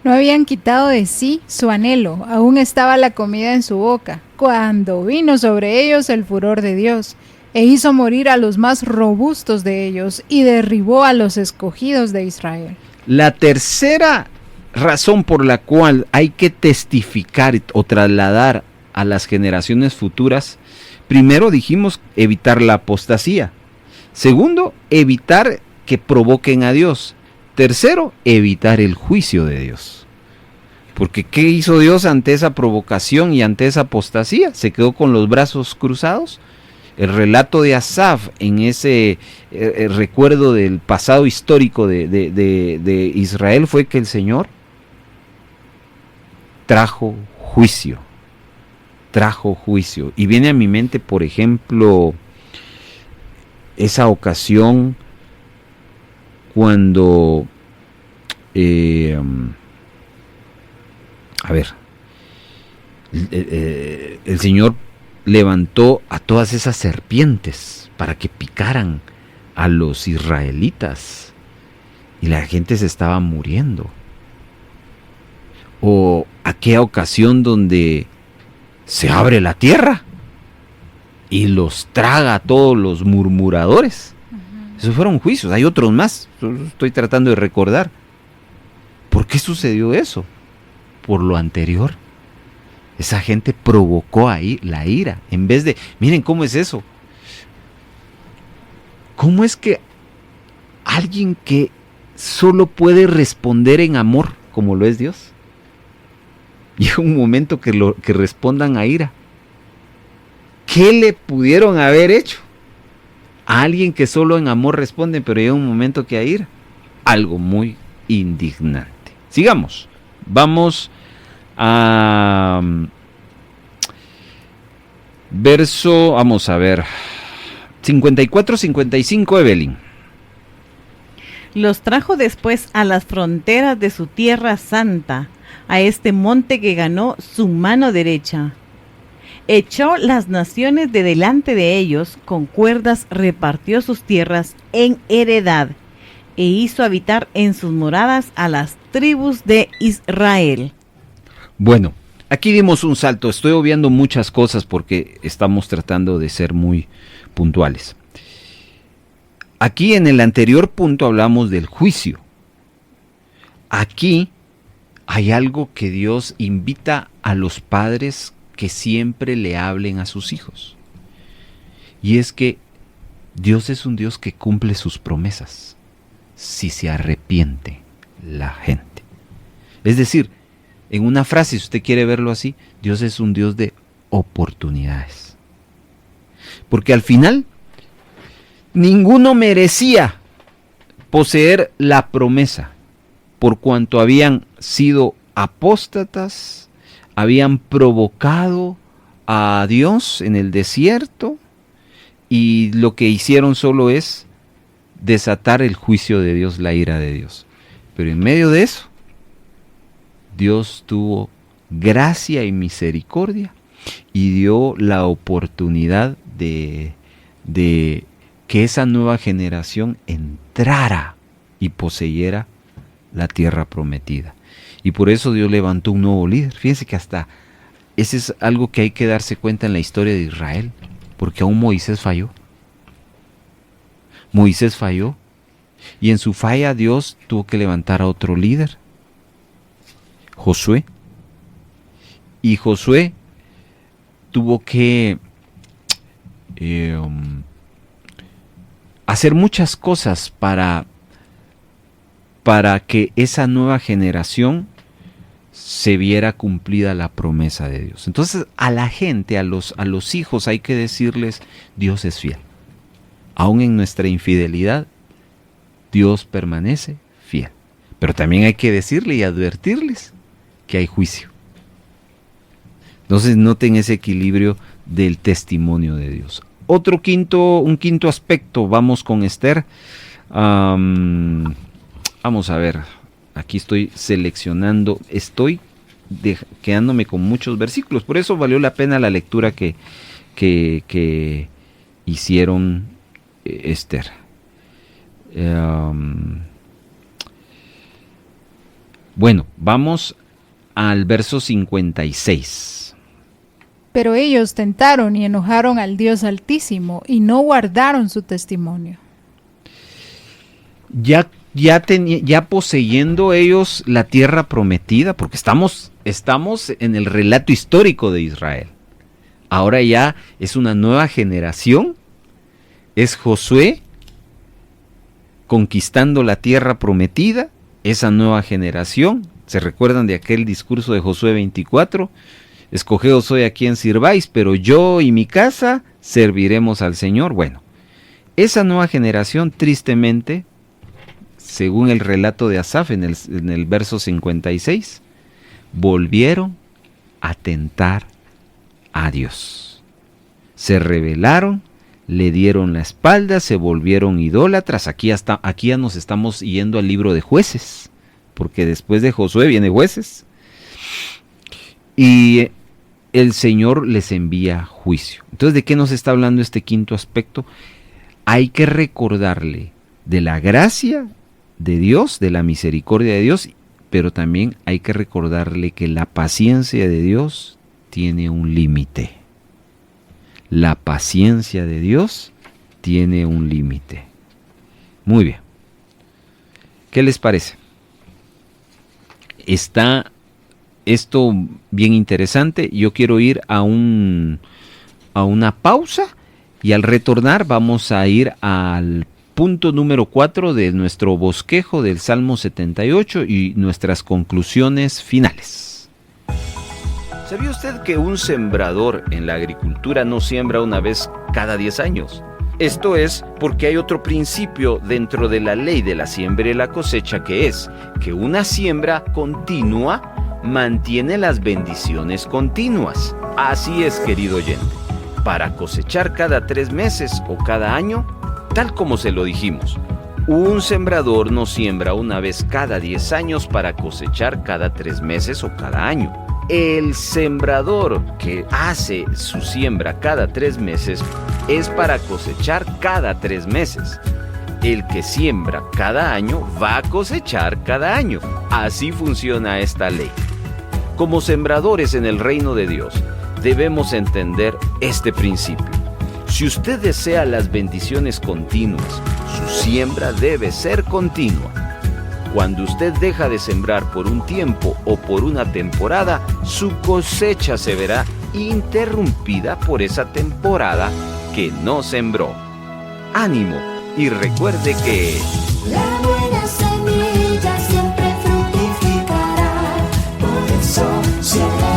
No habían quitado de sí su anhelo, aún estaba la comida en su boca, cuando vino sobre ellos el furor de Dios, e hizo morir a los más robustos de ellos, y derribó a los escogidos de Israel.
La tercera razón por la cual hay que testificar o trasladar a las generaciones futuras, primero dijimos evitar la apostasía. Segundo, evitar que provoquen a Dios. Tercero, evitar el juicio de Dios. Porque ¿qué hizo Dios ante esa provocación y ante esa apostasía? ¿Se quedó con los brazos cruzados? El relato de Asaf en ese recuerdo del pasado histórico de Israel fue que el Señor trajo juicio. Y viene a mi mente, por ejemplo, esa ocasión cuando el Señor levantó a todas esas serpientes para que picaran a los israelitas y la gente se estaba muriendo. O aquella ocasión donde se abre la tierra y los traga a todos los murmuradores. Esos fueron juicios, hay otros más, estoy tratando de recordar. ¿Por qué sucedió eso? Por lo anterior. Esa gente provocó ahí la ira, en vez de, miren cómo es eso. ¿Cómo es que alguien que solo puede responder en amor, como lo es Dios, llega un momento que respondan a ira? ¿Qué le pudieron haber hecho a alguien que solo en amor responde, pero llega un momento que a ira? Algo muy indignante. Sigamos. Vamos a verso, vamos a ver, 54-55, Evelyn.
Los trajo después a las fronteras de su tierra santa, a este monte que ganó su mano derecha. Echó las naciones de delante de ellos, con cuerdas repartió sus tierras en heredad, e hizo habitar en sus moradas a las tribus de Israel.
Bueno, aquí dimos un salto, estoy obviando muchas cosas porque estamos tratando de ser muy puntuales. Aquí en el anterior punto hablamos del juicio. Aquí hay algo que Dios invita a los padres que siempre le hablen a sus hijos. Y es que Dios es un Dios que cumple sus promesas si se arrepiente la gente. Es decir, en una frase, si usted quiere verlo así, Dios es un Dios de oportunidades. Porque al final, ninguno merecía poseer la promesa, por cuanto habían sido apóstatas, habían provocado a Dios en el desierto y lo que hicieron solo es desatar el juicio de Dios, la ira de Dios. Pero en medio de eso, Dios tuvo gracia y misericordia y dio la oportunidad de que esa nueva generación entrara y poseyera la tierra prometida. Y por eso Dios levantó un nuevo líder. Fíjense que hasta ese es algo que hay que darse cuenta en la historia de Israel, porque aún Moisés falló. Moisés falló y en su falla Dios tuvo que levantar a otro líder, Josué. Y Josué tuvo que hacer muchas cosas para que esa nueva generación se viera cumplida la promesa de Dios. Entonces a la gente, a los hijos hay que decirles, Dios es fiel. Aún en nuestra infidelidad, Dios permanece fiel. Pero también hay que decirle y advertirles que hay juicio. Entonces noten ese equilibrio del testimonio de Dios. Un quinto aspecto, vamos con Esther. Vamos a ver, aquí estoy seleccionando, quedándome con muchos versículos, por eso valió la pena la lectura que hicieron Esther. Bueno, vamos al verso 56.
Pero ellos tentaron y enojaron al Dios Altísimo y no guardaron su testimonio.
Ya poseyendo ellos la tierra prometida, porque estamos en el relato histórico de Israel. Ahora ya es una nueva generación, es Josué conquistando la tierra prometida, esa nueva generación. ¿Se recuerdan de aquel discurso de Josué 24? Escogeos hoy a quien sirváis, pero yo y mi casa serviremos al Señor. Bueno, esa nueva generación, tristemente, según el relato de Asaf en el verso 56, volvieron a tentar a Dios. Se rebelaron, le dieron la espalda, se volvieron idólatras. Aquí ya nos estamos yendo al libro de Jueces, porque después de Josué viene Jueces. Y el Señor les envía juicio. Entonces, ¿de qué nos está hablando este quinto aspecto? Hay que recordarle de la gracia de Dios, de la misericordia de Dios, pero también hay que recordarle que la paciencia de Dios tiene un límite. La paciencia de Dios tiene un límite. Muy bien. ¿Qué les parece? Está esto bien interesante. Yo quiero ir a una pausa y al retornar vamos a ir al punto número 4 de nuestro bosquejo del Salmo 78 y nuestras conclusiones finales. ¿Sabía usted que un sembrador en la agricultura no siembra una vez cada 10 años? Esto es porque hay otro principio dentro de la ley de la siembra y la cosecha, que es que una siembra continua mantiene las bendiciones continuas. Así es, querido oyente, para cosechar cada 3 meses o cada año, tal como se lo dijimos, un sembrador no siembra una vez cada 10 años para cosechar cada 3 meses o cada año. El sembrador que hace su siembra cada 3 meses es para cosechar cada 3 meses. El que siembra cada año va a cosechar cada año. Así funciona esta ley. Como sembradores en el reino de Dios, debemos entender este principio. Si usted desea las bendiciones continuas, su siembra debe ser continua. Cuando usted deja de sembrar por un tiempo o por una temporada, su cosecha se verá interrumpida por esa temporada que no sembró. ¡Ánimo! Y recuerde que
La buena semilla siempre fructificará, por eso siembra.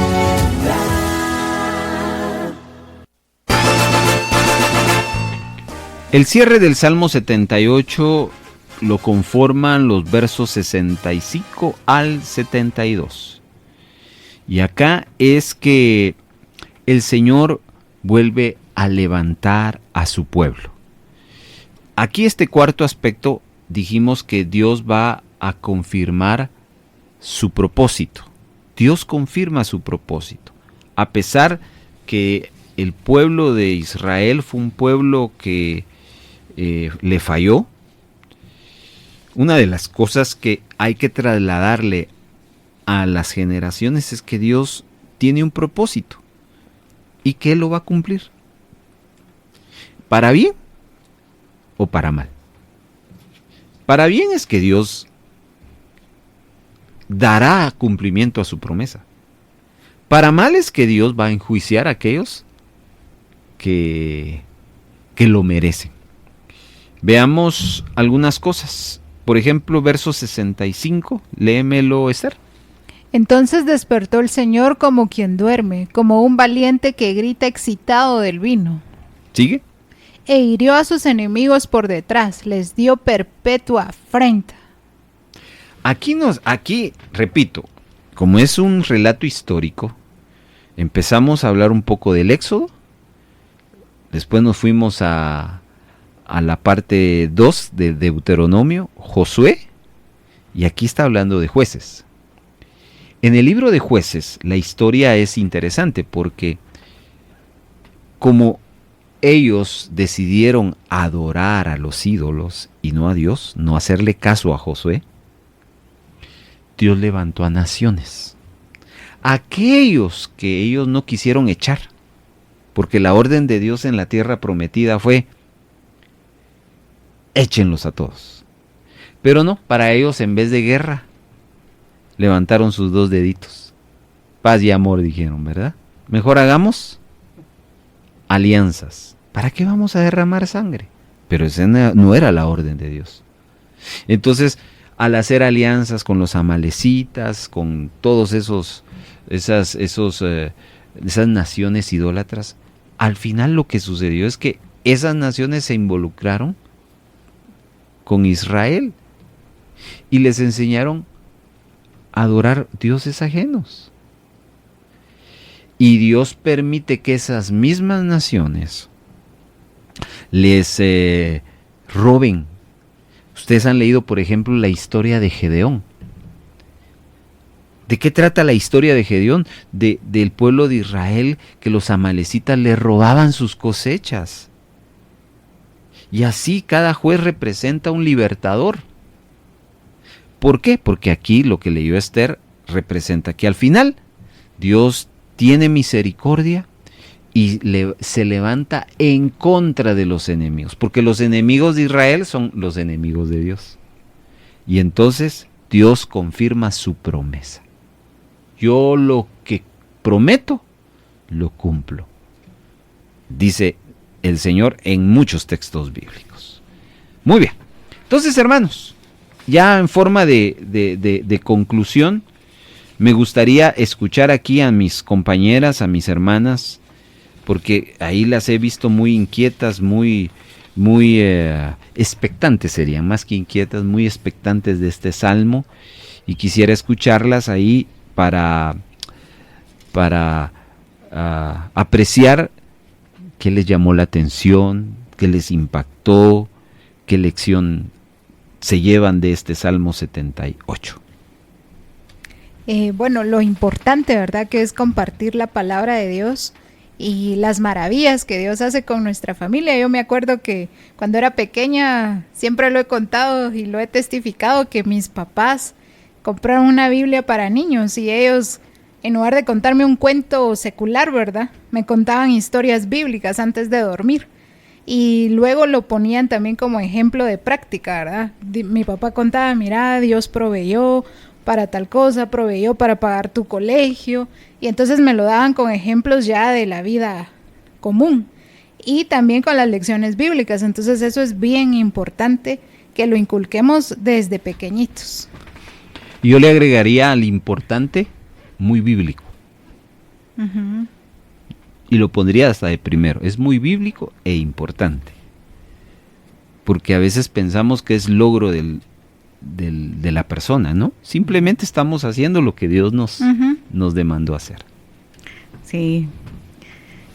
el cierre del Salmo 78 lo conforman los versos 65 al 72. Y acá es que el Señor vuelve a levantar a su pueblo. Aquí este cuarto aspecto dijimos que Dios va a confirmar su propósito. Dios confirma su propósito. A pesar que el pueblo de Israel fue un pueblo que le falló, una de las cosas que hay que trasladarle a las generaciones es que Dios tiene un propósito y que Él lo va a cumplir. ¿Para bien o para mal? Para bien es que Dios dará cumplimiento a su promesa. Para mal es que Dios va a enjuiciar a aquellos que lo merecen. Veamos algunas cosas. Por ejemplo, verso 65, léemelo, Esther.
Entonces despertó el Señor como quien duerme, como un valiente que grita excitado del vino.
¿Sigue?
E hirió a sus enemigos por detrás, les dio perpetua afrenta.
Aquí, repito, como es un relato histórico, empezamos a hablar un poco del Éxodo, después nos fuimos a la parte 2 de Deuteronomio, Josué, y aquí está hablando de jueces. En el libro de Jueces la historia es interesante porque como ellos decidieron adorar a los ídolos y no a Dios, no hacerle caso a Josué, Dios levantó a naciones. Aquellos que ellos no quisieron echar, porque la orden de Dios en la tierra prometida fue, échenlos a todos. Pero no, para ellos en vez de guerra, levantaron sus dos deditos. Paz y amor, dijeron, ¿verdad? Mejor hagamos alianzas. ¿Para qué vamos a derramar sangre? Pero esa no era la orden de Dios. Entonces, al hacer alianzas con los amalecitas, con todos esas naciones idólatras, al final lo que sucedió es que esas naciones se involucraron con Israel y les enseñaron a adorar dioses ajenos. Y Dios permite que esas mismas naciones les roben. Ustedes han leído, por ejemplo, la historia de Gedeón. ¿De qué trata la historia de Gedeón? Del pueblo de Israel, que los amalecitas le robaban sus cosechas. Y así cada juez representa un libertador. ¿Por qué? Porque aquí lo que leyó Esther representa que al final Dios tiene misericordia y se levanta en contra de los enemigos, porque los enemigos de Israel son los enemigos de Dios. Y entonces Dios confirma su promesa. Yo lo que prometo, lo cumplo, dice el Señor en muchos textos bíblicos. Muy bien. Entonces, hermanos, ya en forma de conclusión, me gustaría escuchar aquí a mis compañeras, a mis hermanas, porque ahí las he visto muy inquietas, muy expectantes serían, más que inquietas, muy expectantes de este salmo, y quisiera escucharlas ahí para apreciar qué les llamó la atención, qué les impactó, qué lección se llevan de este Salmo 78.
Bueno, lo importante, ¿verdad?, que es compartir la palabra de Dios y las maravillas que Dios hace con nuestra familia. Yo me acuerdo que cuando era pequeña, siempre lo he contado y lo he testificado, que mis papás compraron una Biblia para niños y ellos, en lugar de contarme un cuento secular, ¿verdad?, me contaban historias bíblicas antes de dormir. Y luego lo ponían también como ejemplo de práctica, ¿verdad? Mi papá contaba, mira, Dios proveyó para tal cosa, proveyó para pagar tu colegio, y entonces me lo daban con ejemplos ya de la vida común y también con las lecciones bíblicas. Entonces eso es bien importante que lo inculquemos desde pequeñitos.
Yo le agregaría al importante, muy bíblico.
Uh-huh.
Y lo pondría hasta de primero, es muy bíblico e importante. Porque a veces pensamos que es logro de la persona, ¿no? Simplemente estamos haciendo lo que Dios nos demandó hacer.
Sí.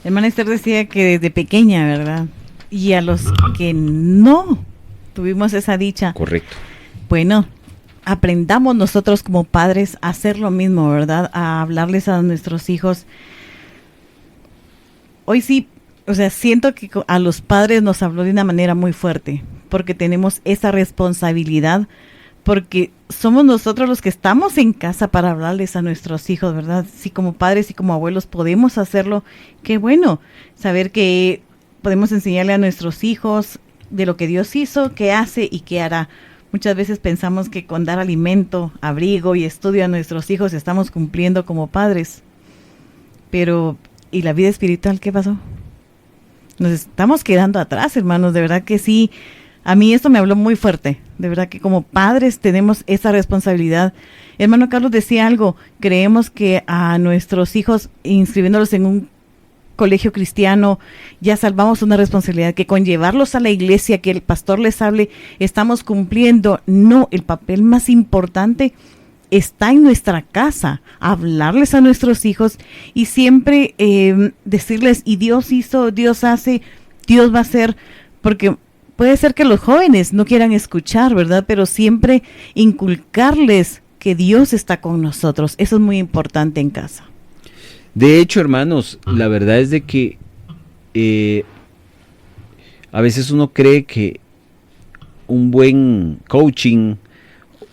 Hermana Esther decía que desde pequeña, ¿verdad?, Y a los que no tuvimos esa dicha,
Correcto.
bueno, aprendamos nosotros como padres a hacer lo mismo, ¿verdad? A hablarles a nuestros hijos. Hoy sí, o sea, siento que a los padres nos habló de una manera muy fuerte, porque tenemos esa responsabilidad, porque somos nosotros los que estamos en casa para hablarles a nuestros hijos, ¿verdad? Si como padres y como abuelos podemos hacerlo, qué bueno, saber que podemos enseñarle a nuestros hijos de lo que Dios hizo, qué hace y qué hará. Muchas veces pensamos que con dar alimento, abrigo y estudio a nuestros hijos estamos cumpliendo como padres. Pero, ¿y la vida espiritual qué pasó? Nos estamos quedando atrás, hermanos, de verdad que sí. A mí esto me habló muy fuerte, de verdad que como padres tenemos esa responsabilidad. Hermano Carlos decía algo, creemos que a nuestros hijos, inscribiéndolos en un colegio cristiano, ya salvamos una responsabilidad, que con llevarlos a la iglesia, que el pastor les hable, estamos cumpliendo. No, el papel más importante está en nuestra casa, hablarles a nuestros hijos y siempre decirles, y Dios hizo, Dios hace, Dios va a hacer, porque puede ser que los jóvenes no quieran escuchar, ¿verdad? Pero siempre inculcarles que Dios está con nosotros. Eso es muy importante en casa.
De hecho, hermanos, la verdad es de que a veces uno cree que un buen coaching,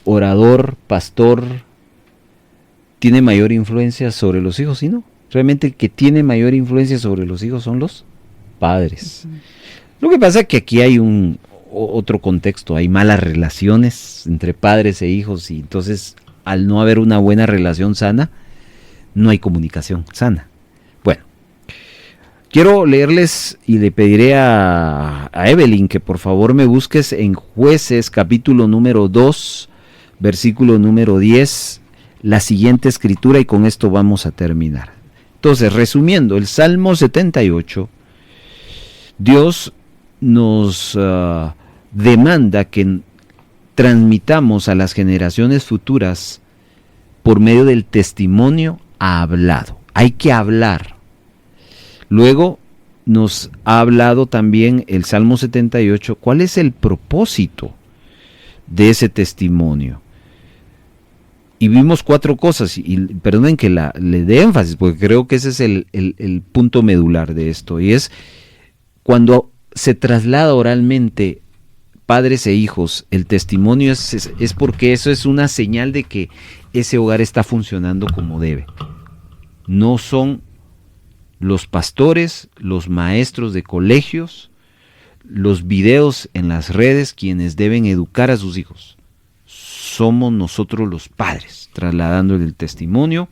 orador, pastor, tiene mayor influencia sobre los hijos, ¿sí no? Realmente el que tiene mayor influencia sobre los hijos son los padres. Uh-huh. Lo que pasa es que aquí hay otro contexto, hay malas relaciones entre padres e hijos y entonces al no haber una buena relación sana, no hay comunicación sana. Bueno, quiero leerles y le pediré a Evelyn que por favor me busques en Jueces capítulo número 2, versículo número 10, la siguiente escritura y con esto vamos a terminar. Entonces, resumiendo, el Salmo 78, Dios nos demanda que transmitamos a las generaciones futuras por medio del testimonio hablado. Hay que hablar. Luego nos ha hablado también el Salmo 78, ¿cuál es el propósito de ese testimonio? Y vimos 4 cosas, y perdonen que le dé énfasis, porque creo que ese es el punto medular de esto, y es cuando se traslada oralmente padres e hijos, el testimonio es porque eso es una señal de que ese hogar está funcionando como debe. No son los pastores, los maestros de colegios, los videos en las redes quienes deben educar a sus hijos. Somos nosotros los padres, trasladándole el testimonio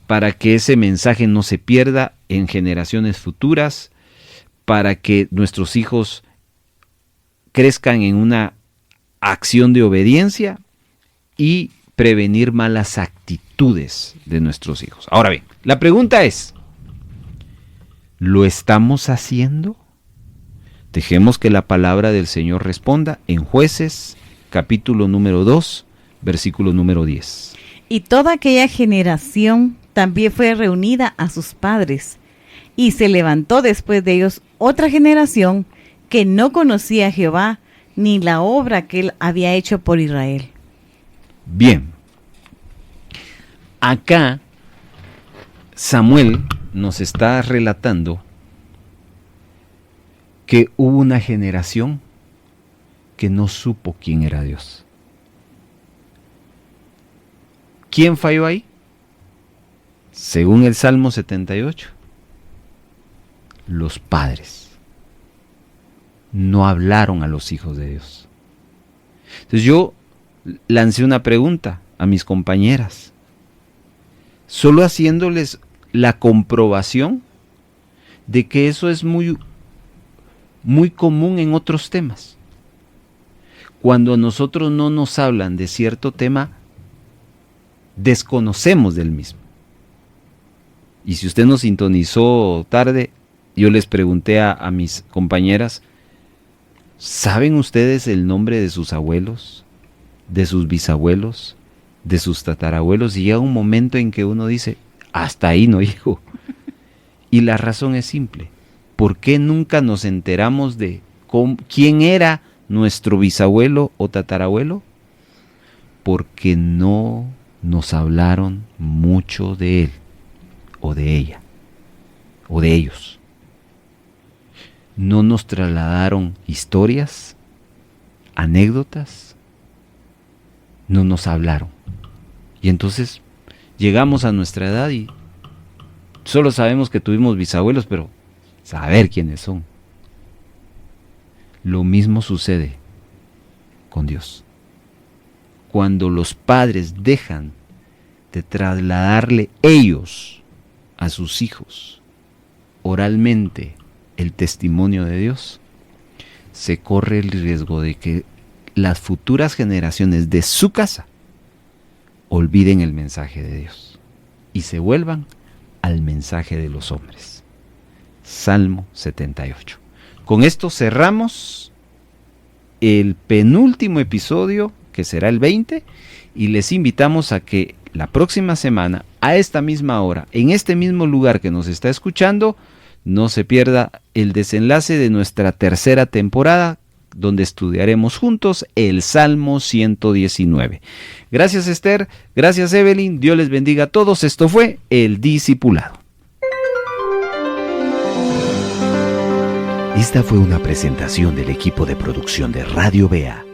para que ese mensaje no se pierda en generaciones futuras, para que nuestros hijos crezcan en una acción de obediencia y prevenir malas actitudes de nuestros hijos. Ahora bien, la pregunta es, ¿lo estamos haciendo? Dejemos que la palabra del Señor responda en Jueces, capítulo número 2, versículo número 10.
Y toda aquella generación también fue reunida a sus padres, y se levantó después de ellos otra generación que no conocía a Jehová, ni la obra que él había hecho por Israel.
Bien, acá Samuel nos está relatando que hubo una generación que no supo quién era Dios. ¿Quién falló ahí? Según el Salmo 78, los padres no hablaron a los hijos de Dios. Entonces yo lancé una pregunta a mis compañeras, solo haciéndoles la comprobación de que eso es muy común en otros temas. Cuando a nosotros no nos hablan de cierto tema, desconocemos del mismo. Y si usted nos sintonizó tarde, yo les pregunté a mis compañeras, ¿saben ustedes el nombre de sus abuelos, de sus bisabuelos, de sus tatarabuelos? Y llega un momento en que uno dice, hasta ahí no llego. Y la razón es simple,
¿por qué nunca nos enteramos de quién era nuestro bisabuelo o tatarabuelo? Porque no nos hablaron mucho de él, o de ella, o de ellos. No nos trasladaron historias, anécdotas, no nos hablaron. Y entonces llegamos a nuestra edad y solo sabemos que tuvimos bisabuelos, pero saber quiénes son. Lo mismo sucede con Dios. Cuando los padres dejan de trasladarle ellos a sus hijos oralmente el testimonio de Dios, se corre el riesgo de que las futuras generaciones de su casa olviden el mensaje de Dios y se vuelvan al mensaje de los hombres. Salmo 78. Con esto cerramos el penúltimo episodio, que será el 20, y les invitamos a que la próxima semana, a esta misma hora, en este mismo lugar que nos está escuchando, no se pierda el desenlace de nuestra tercera temporada, donde estudiaremos juntos el Salmo 119. Gracias, Esther, gracias, Evelyn, Dios les bendiga a todos. Esto fue El Discipulado.
Esta fue una presentación del equipo de producción de Radio Bea.